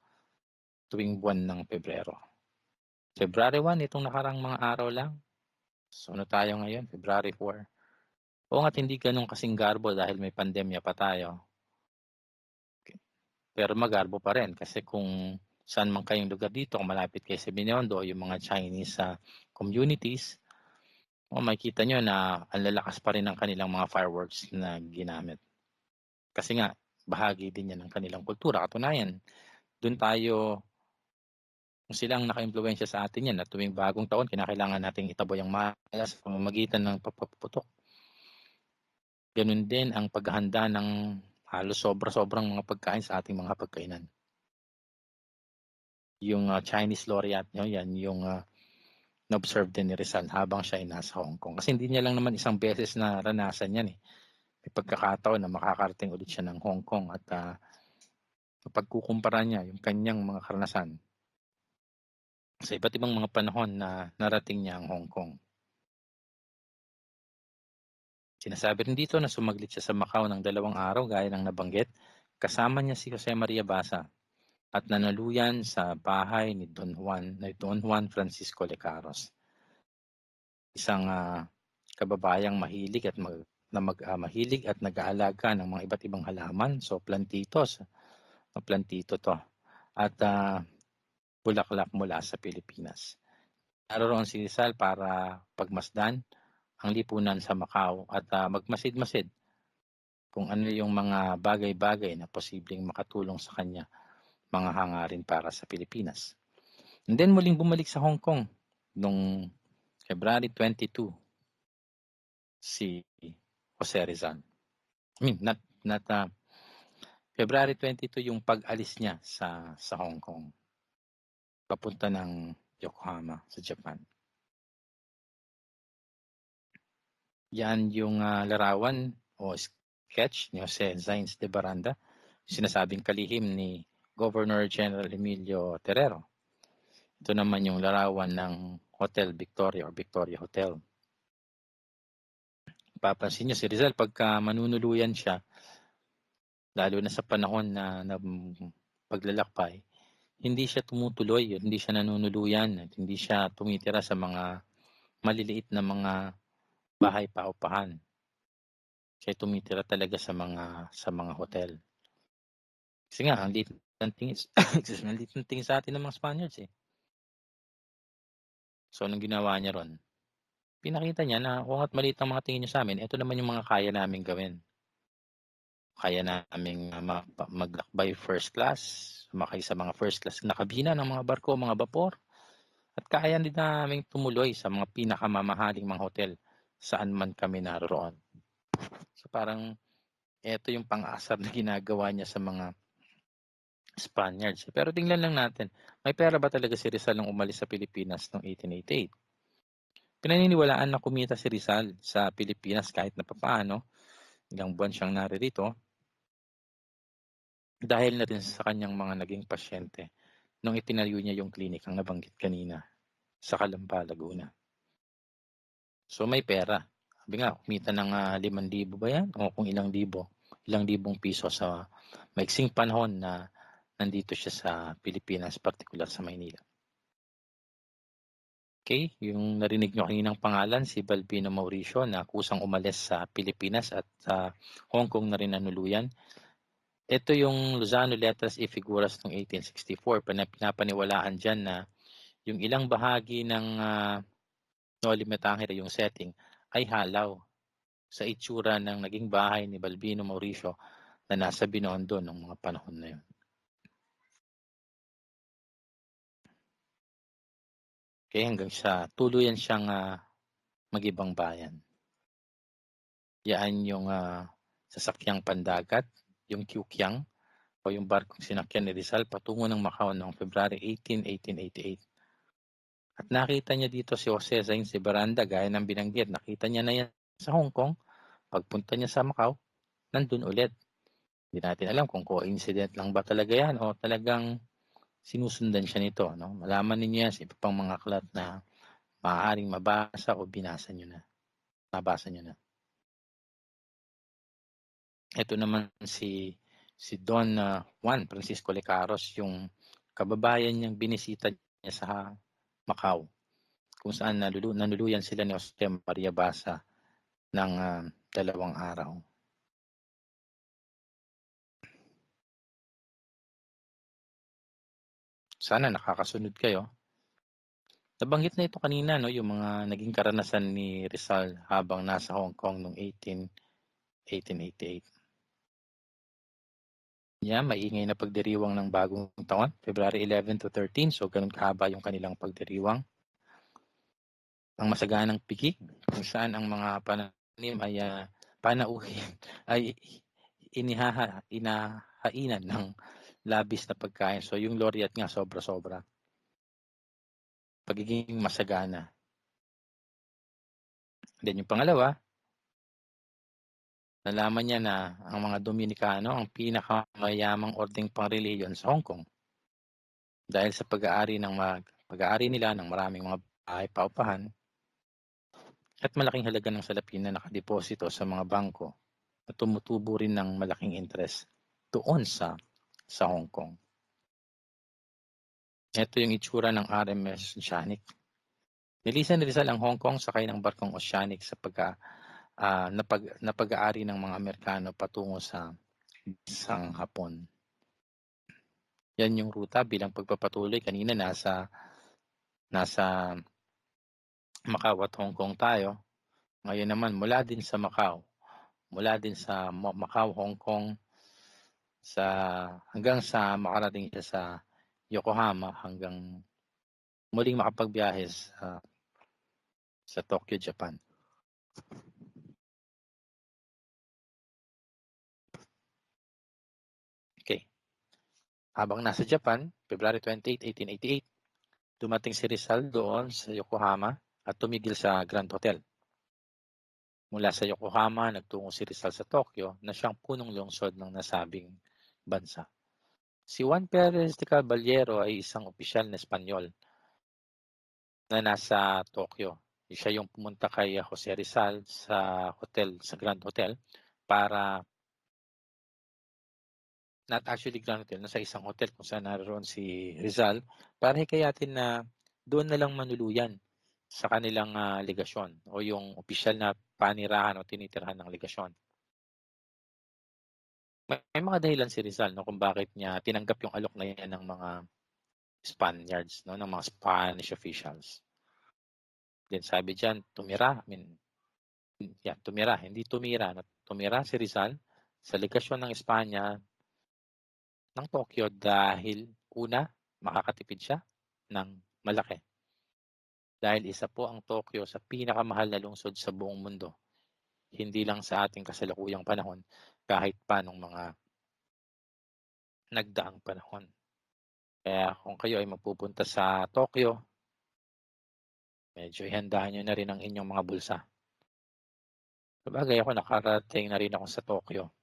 S1: tuwing buwan ng Pebrero. February 1, itong nakarang mga araw lang. So, tayo ngayon? February 4. Oo nga't hindi ganun kasing garbo dahil may pandemya pa tayo. Okay. Pero magarbo pa rin kasi kung saan man kayong lugar dito, kung malapit kayo sa Binondo, yung mga Chinese communities, makikita nyo na ang lalakas pa rin ng kanilang mga fireworks na ginamit. Kasi nga, bahagi din yan ng kanilang kultura. Katunayan, Do'n tayo kung sila ang naka-impluwensya sa atin niyan at tuwing bagong taon kinakailangan nating itaboy ang malas sa pamamagitan ng pagpaputok. Gano'n din ang paghahanda ng halos sobra-sobrang mga pagkain sa ating mga hapagkainan. Yung, Chinese laureate 'yan yung, na-observe din ni Rizal habang siya ay nasa Hong Kong. Kasi hindi niya lang naman isang beses naranasan 'yan, eh. May pagkakataon na makakarating ulit siya ng Hong Kong at, mapagkukumpara niya yung kanyang mga karanasan sa iba't ibang mga panahon na narating niya ang Hong Kong. Sinasabi rin dito na sumaglit siya sa Macau ng 2 araw gaya ng nabanggit, kasama niya si Jose Maria Basa at nanaluyan sa bahay ni Don Juan Francisco Lecaros. Isang, kababayang mahilig at nag-aalaga ng mga iba't ibang halaman, so plantitos, plantito 'to at, bulaklak mula sa Pilipinas. Naroroon si Rizal para pagmasdan ang lipunan sa Macau at, magmasid-masid kung ano yung mga bagay-bagay na posibleng makatulong sa kanya, mga hangarin para sa Pilipinas. And then muling bumalik sa Hong Kong noong February 22 si Jose Rizal. I mean not, February 22 yung pag-alis niya sa Hong Kong, papunta ng Yokohama sa Japan. Yan yung, larawan o sketch ni Jose Zaines de Baranda, sinasabing kalihim ni Governor General Emilio Terrero. Ito naman yung larawan ng Hotel Victoria o Victoria Hotel. Papansin niyo si Rizal pagka manunuluyan siya, lalo na sa panahon na paglalakbay, hindi siya tumutuloy, hindi siya nanunuluyan at hindi siya tumitira sa mga maliliit na mga bahay paupahan. Siya tumitira talaga sa mga hotel. Kasi nga ang liit ng tingin ang liit ng tingin sa atin ng mga Spaniards, eh. So anong ginawa niya ron, pinakita niya na kung at maliit ang mga tingin niyo sa'min, eto naman yung mga kaya naming gawin. Kaya naming, maglakbay first class, sumakay sa mga first class na kabina ng mga barko, mga bapor, at kaya din naming tumuloy sa mga pinakamamahaling mga hotel saan man kami naroroon. So parang eto yung pang-asar na ginagawa niya sa mga Spaniards. Pero tingnan lang natin, may pera ba talaga si Rizal nung umalis sa Pilipinas noong 1888? Pinaniniwalaan na kumita si Rizal sa Pilipinas kahit na papaano, ilang buwan siyang naririto, dahil na rin sa kanyang mga naging pasyente nung itinayo niya yung klinikang nabanggit kanina sa Calamba, Laguna. So may pera. Sabi nga, kumita ng 5,000 ba yan? O kung ilang libong piso sa maiksing panahon na nandito siya sa Pilipinas, partikular sa Maynila. Okay, yung narinig nyo kaninang pangalan, si Balbino Mauricio na kusang umalis sa Pilipinas at sa Hong Kong na rin nanuluyan. Ito yung Lozano Letras y Figuras noong 1864. Pinapaniwalaan dyan na yung ilang bahagi ng Noli Me Tangere, yung setting, ay halaw sa itsura ng naging bahay ni Balbino Mauricio na nasa Binondo noong mga panahon na yun. Okay, hanggang sa tuluyan siyang mag-ibang bayan. Yan yung sasakyang pandagat, yung Kyukyang o yung barkong sinakyan ni Rizal patungo ng Macau noong February 18, 1888. At nakita niya dito si Jose Zaines de Baranda gaya ng binanggit. Nakita niya na yan sa Hong Kong. Pagpunta niya sa Macau, nandun ulit. Hindi natin alam kung coincident lang ba talaga yan o talagang sinusundan siya nito. No? Malaman ninyo yan sa iba pang mga aklat na maaaring mabasa o binasa nyo na. Nabasa nyo na. Ito naman si Don Juan Francisco Lecaros, yung kababayan niyang binisita niya sa Macau, kung saan nanuluyan sila ni Jose Maria Basa ng 2 araw. Sana nakakasunod kayo. Nabanggit na ito kanina, no, yung mga naging karanasan ni Rizal habang nasa Hong Kong noong 1888. Yan, maingay na pagdiriwang ng bagong taon, February 11 to 13. So, ganun kahaba yung kanilang pagdiriwang. Ang masaganang pikik, kung saan ang mga pananim ay panauhin, ay inahainan ng labis na pagkain. So, yung laureate nga, sobra-sobra. Pagiging masagana. Then yung pangalawa, nalaman niya na ang mga Dominikano ang pinakamayamang ordeng pangrelihiyon sa Hong Kong. Dahil sa pag-aari nila ng maraming mga bahay paupahan at malaking halaga ng salapi na nakadeposito sa mga bangko na tumutubo rin ng malaking interest doon sa Hong Kong. Ito yung itsura ng RMS Oceanic. Nilisan ni Rizal ang Hong Kong sakay ng barkong Oceanic sa pag-aari ng mga Amerikano patungo sa bansang Hapon. Yan yung ruta bilang pagpapatuloy. Kanina nasa Macau at Hong Kong tayo. Ngayon naman mula din sa Macau, Hong Kong, hanggang sa makarating siya sa Yokohama hanggang muling makapagbiyahe sa Tokyo, Japan. Okay. Habang nasa Japan, February 28, 1888, dumating si Rizal doon sa Yokohama at tumigil sa Grand Hotel. Mula sa Yokohama, nagtungo si Rizal sa Tokyo na siyang punong lungsod ng nasabing bansa. Si Juan Perez de Caballero ay isang opisyal na Espanyol na nasa Tokyo. Siya yung pumunta kay Jose Rizal sa Grand Hotel para, not actually Grand Hotel, nasa isang hotel kung saan naroon si Rizal para hikayatin na doon na lang manuluyan sa kanilang legasyon o yung opisyal na panirahan o tinitirahan ng legasyon. May mga dahilan si Rizal kung bakit niya tinanggap yung alok na yan ng mga Spaniards, ng mga Spanish officials. Then sabi diyan, tumira si Rizal sa legasyon ng Espanya ng Tokyo dahil una, makakatipid siya ng malaki. Dahil isa po ang Tokyo sa pinakamahal na lungsod sa buong mundo. Hindi lang sa ating kasalukuyang panahon, kahit pa nung mga nagdaang panahon. Kaya kung kayo ay magpupunta sa Tokyo, medyo ihandahan nyo na rin ang inyong mga bulsa. Sabagay ako, nakarating na rin ako sa Tokyo.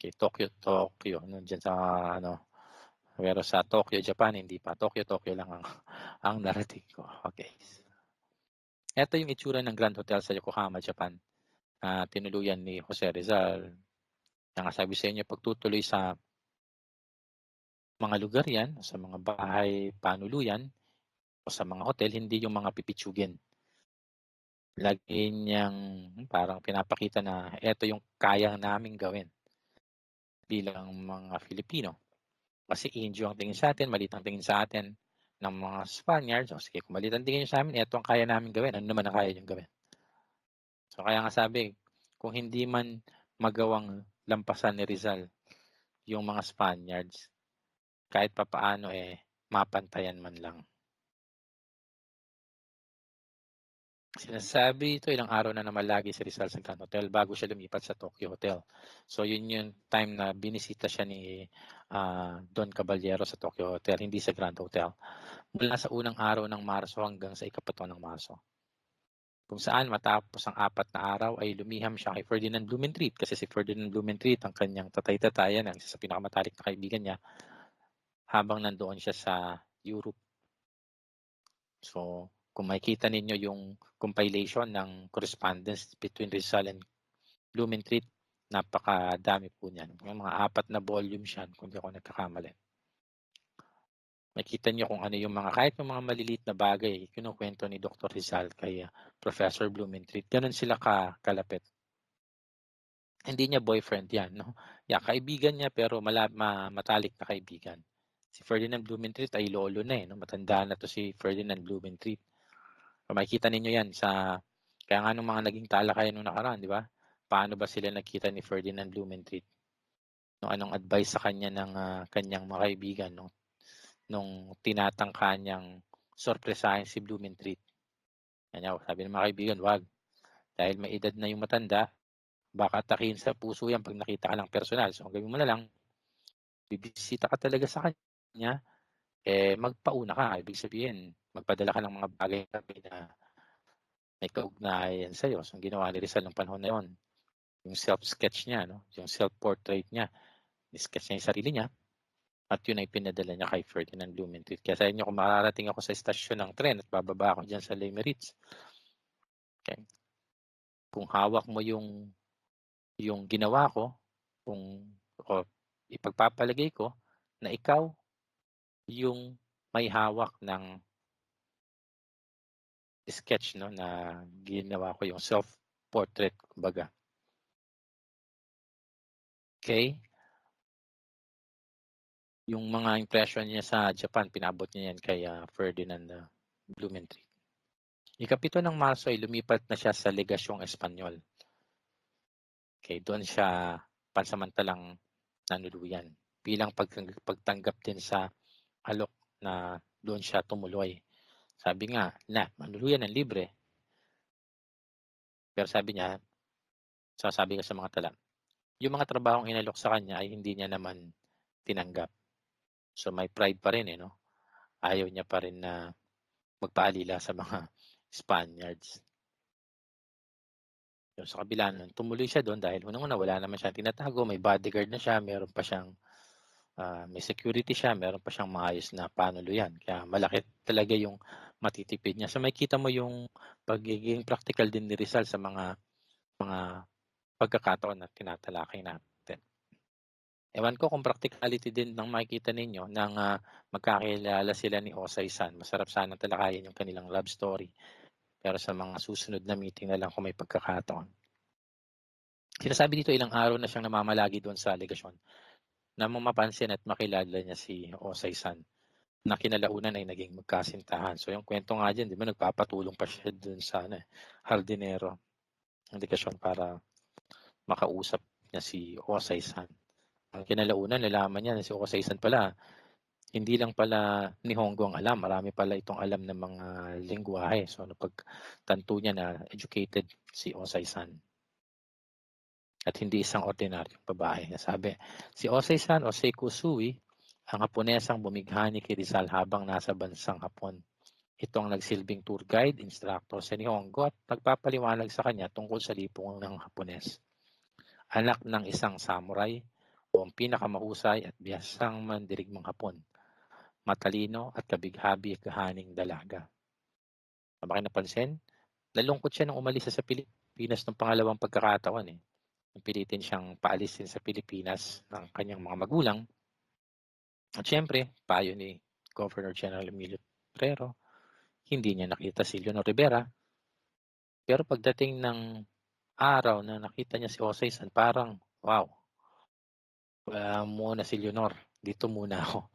S1: Okay, Tokyo. Diyan sa pero sa Tokyo, Japan, hindi pa. Tokyo lang ang narating ko. Okay. Ito yung itsura ng Grand Hotel sa Yokohama, Japan. Tinuluyan ni Jose Rizal. Sabi sa inyo, pagtutuloy sa mga lugar yan, sa mga bahay panuluyan, o sa mga hotel, hindi yung mga pipitsugin. Lagi niyang parang pinapakita na ito yung kayang naming gawin bilang mga Filipino. Kasi Indio ang tingin sa atin, maliit ang tingin sa atin ng mga Spaniards. O sige, kung maliit ang tingin sa amin, ito ang kaya namin gawin. Ano naman ang kaya niyong gawin? So kaya nga sabi, kung hindi man magawang lampasan ni Rizal yung mga Spaniards, kahit papaano mapantayan man lang. Sinasabi ito, ilang araw na namalagi si Rizal sa Grand Hotel bago siya lumipat sa Tokyo Hotel. So yun yung time na binisita siya ni Don Caballero sa Tokyo Hotel, hindi sa Grand Hotel. Mula sa unang araw ng Marso hanggang sa ika-7 ng Marso. Kung saan matapos ang 4 na araw ay lumiham siya kay Ferdinand Blumentritt kasi si Ferdinand Blumentritt ang kanyang tatay-tatayan, ang isa sa pinakamatalik na kaibigan niya habang nandoon siya sa Europe. So kung makikita ninyo yung compilation ng correspondence between Rizal and Blumentritt, napakadami po niyan. Yung mga 4 na volumes yan, kung di ako nagkakamali. Makita niyo kung ano yung kahit yung mga maliliit na bagay, kinukwento ni Dr. Rizal kay Professor Blumentritt. Ganun sila kalapit. Hindi niya boyfriend yan, no? Yeah, kaibigan niya pero matalik na kaibigan. Si Ferdinand Blumentritt ay lolo na no? Matanda na to si Ferdinand Blumentritt. Makikita ninyo yan kaya nga nung mga naging talakayan nung nakaraan, di ba? Paano ba sila nakita ni Ferdinand Blumentritt? anong advice sa kanya ng kanyang mga kaibigan nung tinatangka niyang sorpresahin si Blumentritt. Kanya sabi ng mga kaibigan, wag. Dahil may edad na yung matanda, baka atakihin sa puso yan pag nakita ka lang personal. So, ang gawin mo na lang, bibisita ka talaga sa kanya, magpauna ka. Ibig sabihin, magpadala ka ng mga bagay na may kaugnayan sa'yo. So, ang ginawa ni Rizal ng panahon na yun, yung self-sketch niya, yung self-portrait niya, ni-sketch niya yung sarili niya, at yun ay pinadala niya kay Ferdinand Blumentritt. Kaya sa inyo, kung mararating ako sa estasyon ng tren at bababa ako dyan sa Les Meritz, okay, kung hawak mo yung ginawa ko, o ipagpapalagay ko na ikaw yung may hawak ng sketch na ginawa ko, yung self-portrait, kumbaga. Okay? Yung mga impression niya sa Japan, pinabot niya yan kay Ferdinand Blumentritt. Ika-7 ng Marso ay lumipat na siya sa Legasyong Espanyol. Okay, doon siya pansamantalang nanuluyan bilang pagtanggap din sa alok na doon siya tumuloy. Sabi nga, manuluyan ng libre. Pero sabi niya, sasabi ka sa mga tala, yung mga trabahong inalok sa kanya ay hindi niya naman tinanggap. So may pride pa rin no? Ayaw niya pa rin na magpaalila sa mga Spaniards. So, sa kabila nun, tumuloy siya doon dahil unang-una wala naman siyang tinatago, may bodyguard na siya, meron pa siyang may security siya, meron pa siyang maayos na panuluyan. Kaya malaki talaga yung matitipid niya. So makita mo yung pagiging practical din ni Rizal sa mga pagkakataon na tinatalakay natin. Ewan ko kung practicality din ng makikita ninyo nang magkakilala sila ni Osay-san. Masarap sana talakayin yung kanilang love story. Pero sa mga susunod na meeting na lang kung may pagkakataon. Sinasabi dito ilang araw na siyang namamalagi doon sa legasyon na mapansin at makilala niya si Osay-san na kinalaunan ay naging magkasintahan. So yung kwento nga dyan, di ba, nagpapatulong pa siya doon sa hardinero ng legasyon para makausap niya si Osay-san. Ang kinalaunan, nalaman niya na si Osay-san pala, hindi lang pala ni Hongo ang alam, marami pala itong alam ng mga lingwahe. So napagtanto niya na educated si Osay-san. At hindi isang ordinaryong babae. Sabi, si Osay-san o Seiko Sui, ang Haponesang bumighani kay Rizal habang nasa bansang Hapon. Ito ang nagsilbing tour guide, instructor sa Nihongo at nagpapaliwanag sa kanya tungkol sa lipungan ng Hapones. Anak ng isang samurai o ang pinakamahusay at biyasang mandirigmang Hapon. Matalino at kabighabi-gahaning dalaga. Baka napansin, nalungkot siya nang umalis sa Pilipinas ng pangalawang pagkakataon. Pilitin siyang paalisin sa Pilipinas ng kanyang mga magulang. At syempre, payo ni Governor General Emilio Ferrero, hindi niya nakita si Leonor Rivera. Pero pagdating ng araw na nakita niya si Osay-san, parang, wow, muna si Leonor, dito muna ako.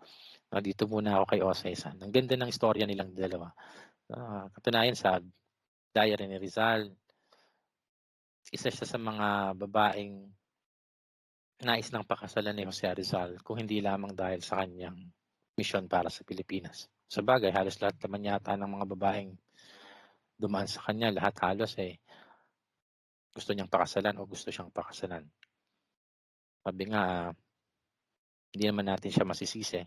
S1: Dito muna ako kay Osay-san. Ang ganda ng istorya nilang dalawa. Katunayan sa diary ni Rizal, isa siya sa mga babaeng nais ng pakasalan ni Jose Rizal kung hindi lamang dahil sa kanyang misyon para sa Pilipinas. Sa bagay, halos lahat naman yata ng mga babaeng dumaan sa kanya, lahat halos gusto niyang pakasalan o gusto siyang pakasalan. Sabi nga, hindi naman natin siya masisisi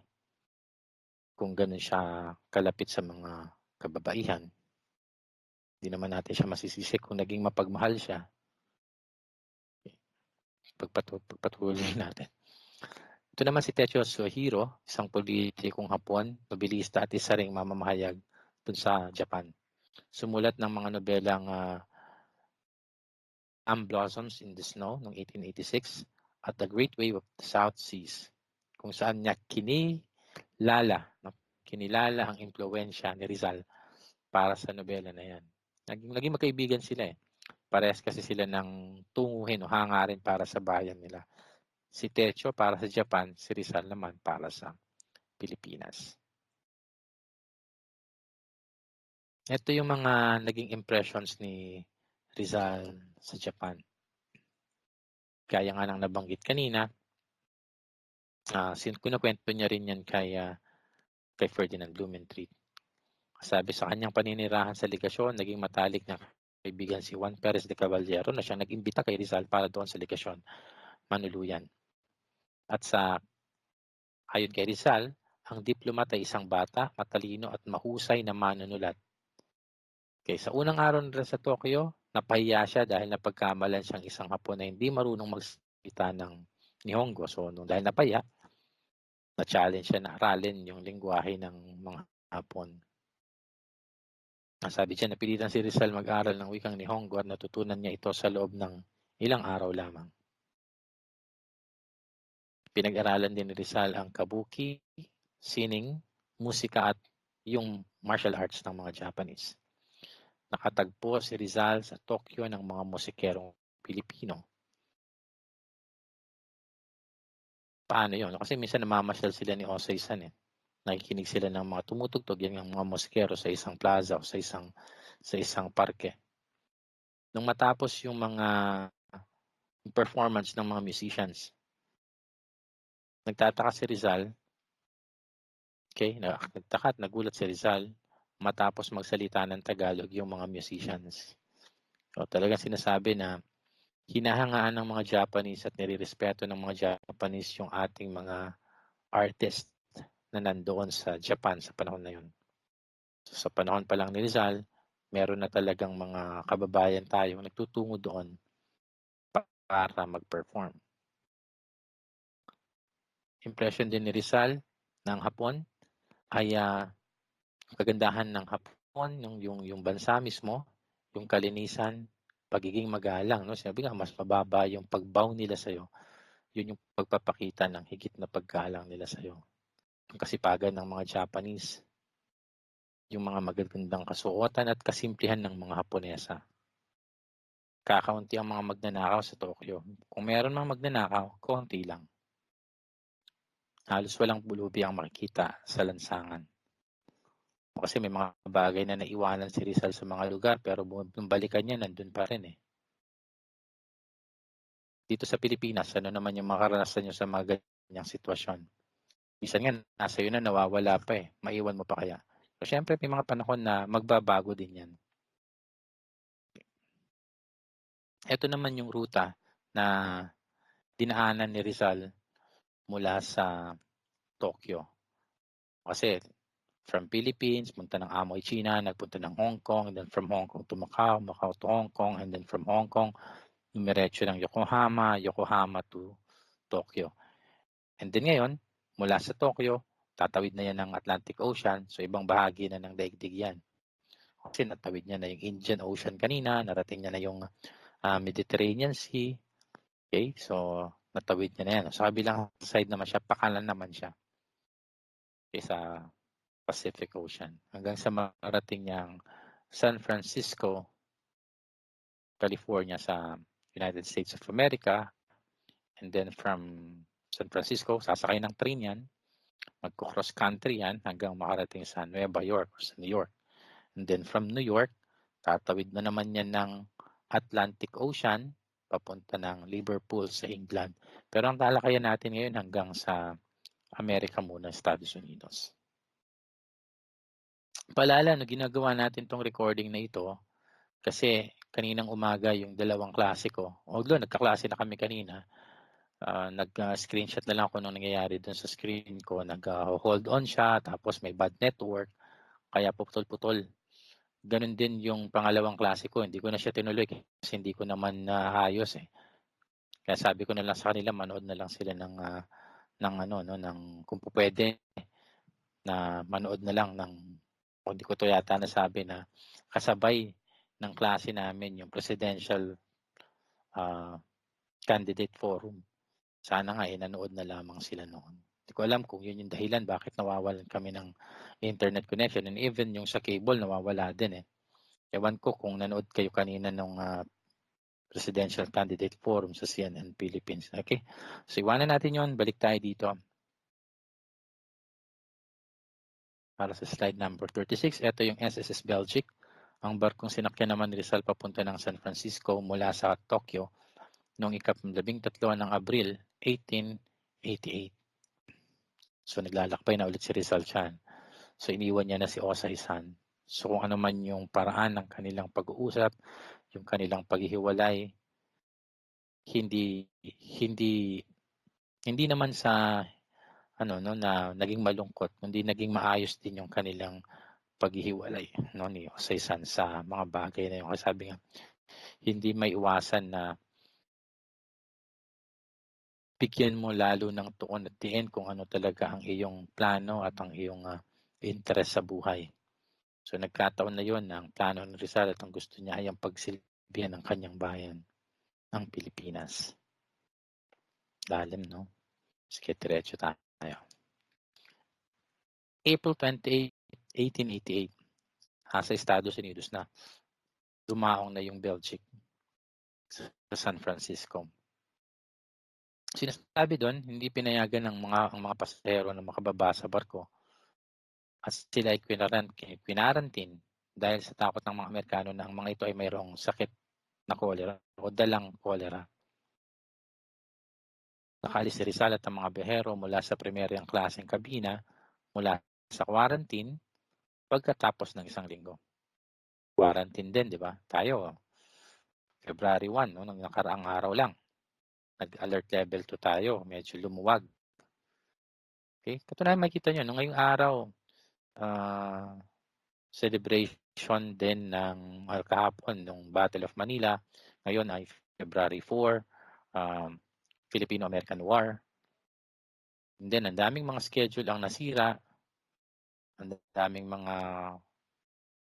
S1: kung ganun siya kalapit sa mga kababaihan. Hindi naman natin siya masisisi kung naging mapagmahal siya. Pagpatuloy natin. Ito naman si Tetsuya Suehiro, isang politikong Hapon, nobilista at isa ring mamamahayag dun sa Japan. Sumulat ng mga nobelang Blossoms in the Snow noong 1886 at The Great Wave of the South Seas, kung saan niya kinilala ang impluwensya ni Rizal para sa nobela na yan. Naging magkaibigan sila Parehas kasi sila ng tunguhin o hangarin para sa bayan nila. Si Techo para sa Japan, si Rizal naman para sa Pilipinas. Ito yung mga naging impressions ni Rizal sa Japan. Kaya nga nang nabanggit kanina, Kinukuwento niya rin 'yan kay Ferdinand Blumentritt. Sabi sa kanyang paninirahan sa legasyon, naging matalik na kaibigan si Juan Perez de Caballero na siyang nag-imbita kay Rizal para doon sa legasyon manuluyan. At ayon kay Rizal, ang diplomat ay isang bata, matalino at mahusay na manunulat. Kaya sa unang araw nila sa Tokyo, napahiya siya dahil napagkamalan siyang isang Hapon na hindi marunong magsalita ng Nihongo. So, dahil napahiya, na-challenge siya na aralin yung lengguwahe ng mga Hapon. Sabi diyan, napilitan si Rizal mag-aral ng wikang Nihongo at natutunan niya ito sa loob ng ilang araw lamang. Pinag-aralan din ni Rizal ang kabuki, sining, musika at yung martial arts ng mga Japanese. Nakatagpo si Rizal sa Tokyo ng mga musikerong Pilipino. Paano yun? Kasi minsan namamasyal sila ni Osei-san eh. Nakikinig sila ng mga tumutugtog, yan ang mga musikero sa isang plaza o sa isang parke. Nung matapos yung mga performance ng mga musicians, nagtataka si Rizal, nagtaka at nagulat si Rizal matapos magsalita ng Tagalog yung mga musicians. So, talagang sinasabi na hinahangaan ng mga Japanese at nirerespeto ng mga Japanese yung ating mga artist na nandoon sa Japan sa panahon na yun. So, sa panahon pa lang ni Rizal, meron na talagang mga kababayan tayong nagtutungo doon para mag-perform. Impression din ni Rizal ng Hapon ay kagandahan ng Hapon, yung bansa mismo, yung kalinisan, pagiging magalang. No? Sinabi nga, mas mababa yung pagbow nila sa'yo. Yun yung pagpapakita ng higit na paggalang nila sa'yo. Ang kasipagan ng mga Japanese, yung mga magagandang kasuotan at kasimplihan ng mga Haponesa. Kakaunti ang mga magnanakaw sa Tokyo. Kung meron mang magnanakaw, konti lang. Halos walang pulubi ang makikita sa lansangan. Kasi may mga bagay na naiwanan si Rizal sa mga lugar pero nung balikan niya, nandun pa rin eh. Dito sa Pilipinas, ano naman yung makaranasan nyo sa mga ganyang sitwasyon? Minsan nga, nasa iyo na nawawala pa eh. Maiwan mo pa kaya? So, syempre, may mga panahon na magbabago din yan. Ito naman yung ruta na dinaanan ni Rizal mula sa Tokyo. Kasi from Philippines, punta ng Amoy, China, nagpunta ng Hong Kong, and then from Hong Kong to Macau, Macau to Hong Kong, and then from Hong Kong, dumiretso ng Yokohama, Yokohama to Tokyo. And then ngayon, mula sa Tokyo, tatawid na yan ng Atlantic Ocean, so ibang bahagi na ng daigdig yan. Kasi natawid niya na yung Indian Ocean kanina, narating niya na yung Mediterranean Sea. Okay, so natawid niya na yan. Sa kabilang side naman siya, pakanan naman siya. Okay, sa Pacific Ocean. Hanggang sa marating niyang San Francisco, California sa United States of America. And then from San Francisco, sasakay ng train yan. Magko-cross country yan hanggang makarating sa Nueva York o sa New York. And then from New York, tatawid na naman yan ng Atlantic Ocean papunta ng Liverpool sa England. Pero ang talakayan natin ngayon hanggang sa Amerika muna, Estados Unidos. Paalala, no, ginagawa natin tong recording na ito kasi kaninang umaga yung dalawang klase ko. Although nagkaklase na kami kanina, nag-screenshot na lang ako nung nangyayari dun sa screen ko. Nag-hold on siya, tapos may bad network, kaya putol-putol. Ganun din yung pangalawang klase ko. Hindi ko na siya tinuloy kasi hindi ko naman naayos eh. Kaya sabi ko na lang sa kanila, manood na lang sila ng kung pwede na manood na lang hindi ko to yata nasabi na kasabay ng klase namin yung presidential candidate forum. Sana nga nanood na lamang sila noon. Hindi ko alam kung yun yung dahilan bakit nawawalan kami ng internet connection, and even yung sa cable nawawala din eh. Ewan ko kung nanood kayo kanina nung presidential candidate forum sa CNN Philippines. Okay? So iwanan natin yon, balik tayo dito. Para sa slide number 36, ito yung SSS Belgic. Ang barkong sinakyan naman ni Rizal papunta ng San Francisco mula sa Tokyo noong ika-13 ng Abril 1888. So naglalakbay na ulit si Rizal Chan. So iniwan niya na si Osay-san. So kung ano man yung paraan ng kanilang pag-uusap, yung kanilang paghihiwalay, hindi hindi hindi naman sa na naging malungkot, kundi naging maayos din yung kanilang paghihiwalay ni Osay-san sa mga bagay na yun. Kasi sabi nga, hindi maiwasan na bigyan mo lalo ng tuon at diin kung ano talaga ang iyong plano at ang iyong interes sa buhay. So nagkataon na yon na ang plano ni Rizal at ang gusto niya ay ang pagsilbihan ng kanyang bayan, ang Pilipinas. Lalim, no? Sige, diretso tayo. April 28, 1888, sa Estados Unidos na dumaong na yung Belgic sa San Francisco. Sinasabi doon, hindi pinayagan ng ang mga pasahero na makababa sa barko at sila ay quinarantin dahil sa takot ng mga Amerikano na ang mga ito ay mayroong sakit na cholera o dalang cholera. Nakalis si Rizal at ang mga biyahero mula sa primeryang klaseng kabina mula sa quarantine pagkatapos ng isang linggo. Quarantine din, di ba? Tayo, February 1, nung nakaraang araw lang. Nag-alert level 2 tayo, medyo lumuwag. Okay? Katunayan makikita nyo, nung ngayong araw, celebration din ng kahapon ng Battle of Manila. Ngayon ay February 4, Filipino-American War. And then, ang daming mga schedule ang nasira. Ang daming mga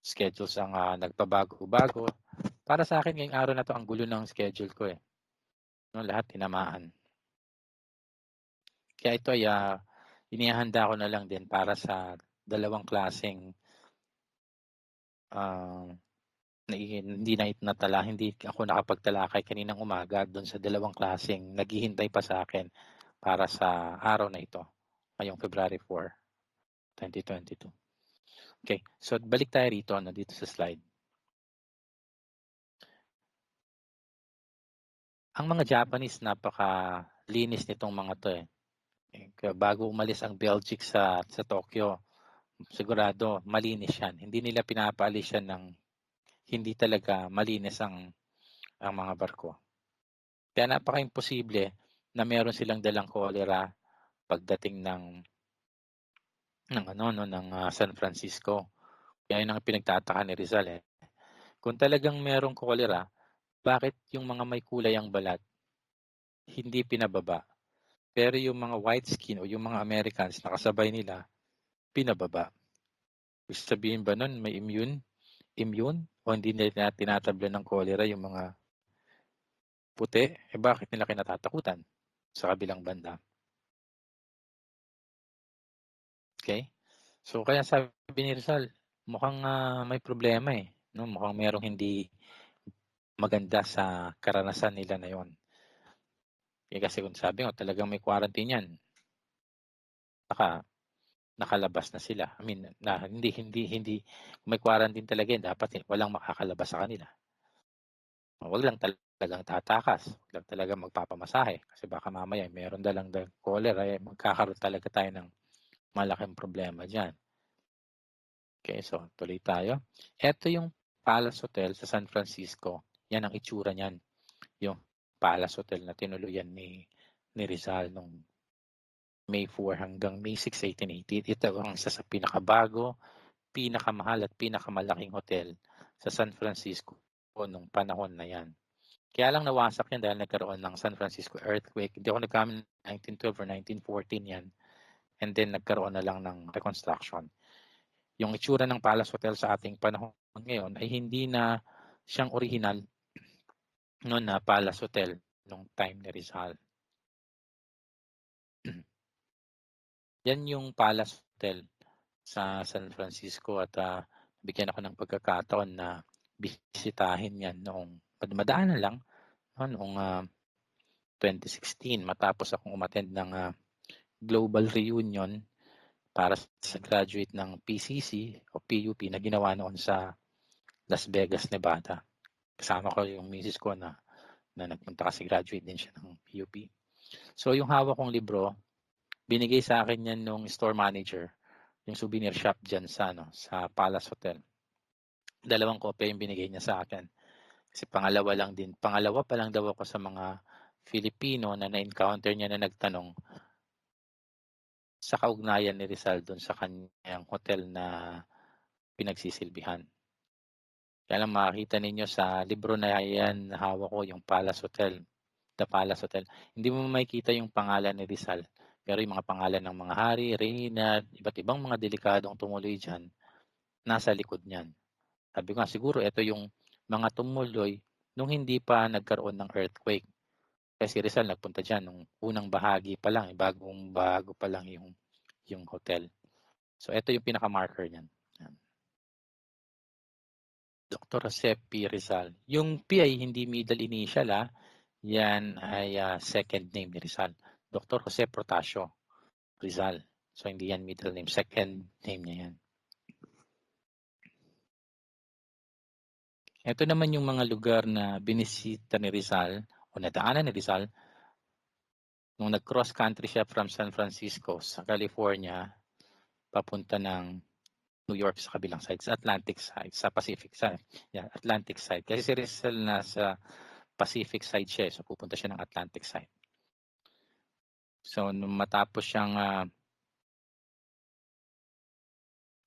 S1: schedules ang nagpabago-bago. Para sa akin, ngayong araw na to ang gulo ng schedule ko eh. No, lahat tinamaan. Kaya ito ay inihanda ko na lang din para sa dalawang klaseng hindi ako nakapagtalakay kaninang umaga doon sa dalawang klaseng naghihintay pa sa akin para sa araw na ito, ngayong February 4, 2022. Okay, so balik tayo rito dito sa slide. Ang mga Japanese napakalinis nitong mga to eh. Kaya bago umalis ang Belgic sa Tokyo, sigurado malinis yan. Hindi nila pinapaalis yan ng hindi talaga malinis ang mga barko. Kaya napaka-imposible na meron silang dalang cholera pagdating ng San Francisco. Kaya yun ang pinagtataka ni Rizal eh. Kung talagang merong cholera, bakit yung mga may kulay ang balat hindi pinababa? Pero yung mga white skin o yung mga Americans na kasabay nila, pinababa. Ibig sabihin ba nun may immune? O hindi nila tinatabla ng cholera yung mga puti? Bakit nila kinatatakutan sa kabilang banda? Okay? So kaya sabi ni Rizal, mukhang may problema eh. No? Mukhang merong hindi maganda sa karanasan nila na yon. Kasi kung sabi ko, talagang may quarantine yan, nakalabas na sila. I mean, hindi may quarantine talaga yan, dapat walang makakalabas sa kanila. Wag lang talagang tatakas, wag lang talaga magpapamasahe kasi baka mamaya meron dalang cholera, magkakaroon talaga tayo ng malaking problema dyan. Okay, so tuloy tayo. Ito yung Palace Hotel sa San Francisco. Yan ang itsura niyan. Yung Palace Hotel na tinuluyan ni Rizal nung May 4 hanggang May 6, 1888. Ito ang isa sa pinakabago, pinakamahal at pinakamalaking hotel sa San Francisco nung panahon na yan. Kaya lang nawasak yan dahil nagkaroon ng San Francisco earthquake. Hindi ako nagkamali 1912 or 1914 yan. And then nagkaroon na lang ng reconstruction. Yung itsura ng Palace Hotel sa ating panahon ngayon ay hindi na siyang original noon na Palace Hotel nung time ni Rizal. Yan yung Palace Hotel sa San Francisco at bigyan ako ng pagkakataon na bisitahin yan noong madaanan lang noong 2016 matapos akong umattend ng global reunion para sa graduate ng PCC o PUP na ginawa noon sa Las Vegas, Nevada. Kasama ko yung misis ko na nagpunta kasi graduate din siya ng PUP. So yung hawak kong libro Binigay sa akin yan nung store manager, yung souvenir shop dyan sa Palace Hotel. 2 kopya yung binigay niya sa akin. Kasi pangalawa pa lang daw ako sa mga Filipino na na-encounter niya na nagtanong sa kaugnayan ni Rizal doon sa kanyang hotel na pinagsisilbihan. Kaya lang makikita ninyo sa libro na yan na hawak ko, yung Palace Hotel, The Palace Hotel. Hindi mo makikita yung pangalan ni Rizal. Pero yung mga pangalan ng mga hari, reyna, iba't ibang mga delikadong tumuloy dyan, nasa likod niyan. Sabi ko nga, siguro ito yung mga tumuloy nung hindi pa nagkaroon ng earthquake. Kasi Rizal nagpunta dyan nung unang bahagi pa lang, bago pa lang yung hotel. So ito yung pinaka-marker niyan. Dr. Jose P. Rizal. Yung P ay hindi middle initial yan ay second name ni Rizal. Dr. Jose Protasio Rizal. So hindi yan middle name, second name niya yan. Ito naman yung mga lugar na binisita ni Rizal o nadaanan ni Rizal nung nag-cross country siya from San Francisco sa California papunta ng New York sa kabilang side, sa Atlantic side, sa Pacific side. Yeah, Atlantic side. Kasi si Rizal nasa Pacific side siya, so pupunta siya ng Atlantic side. So nung matapos siyang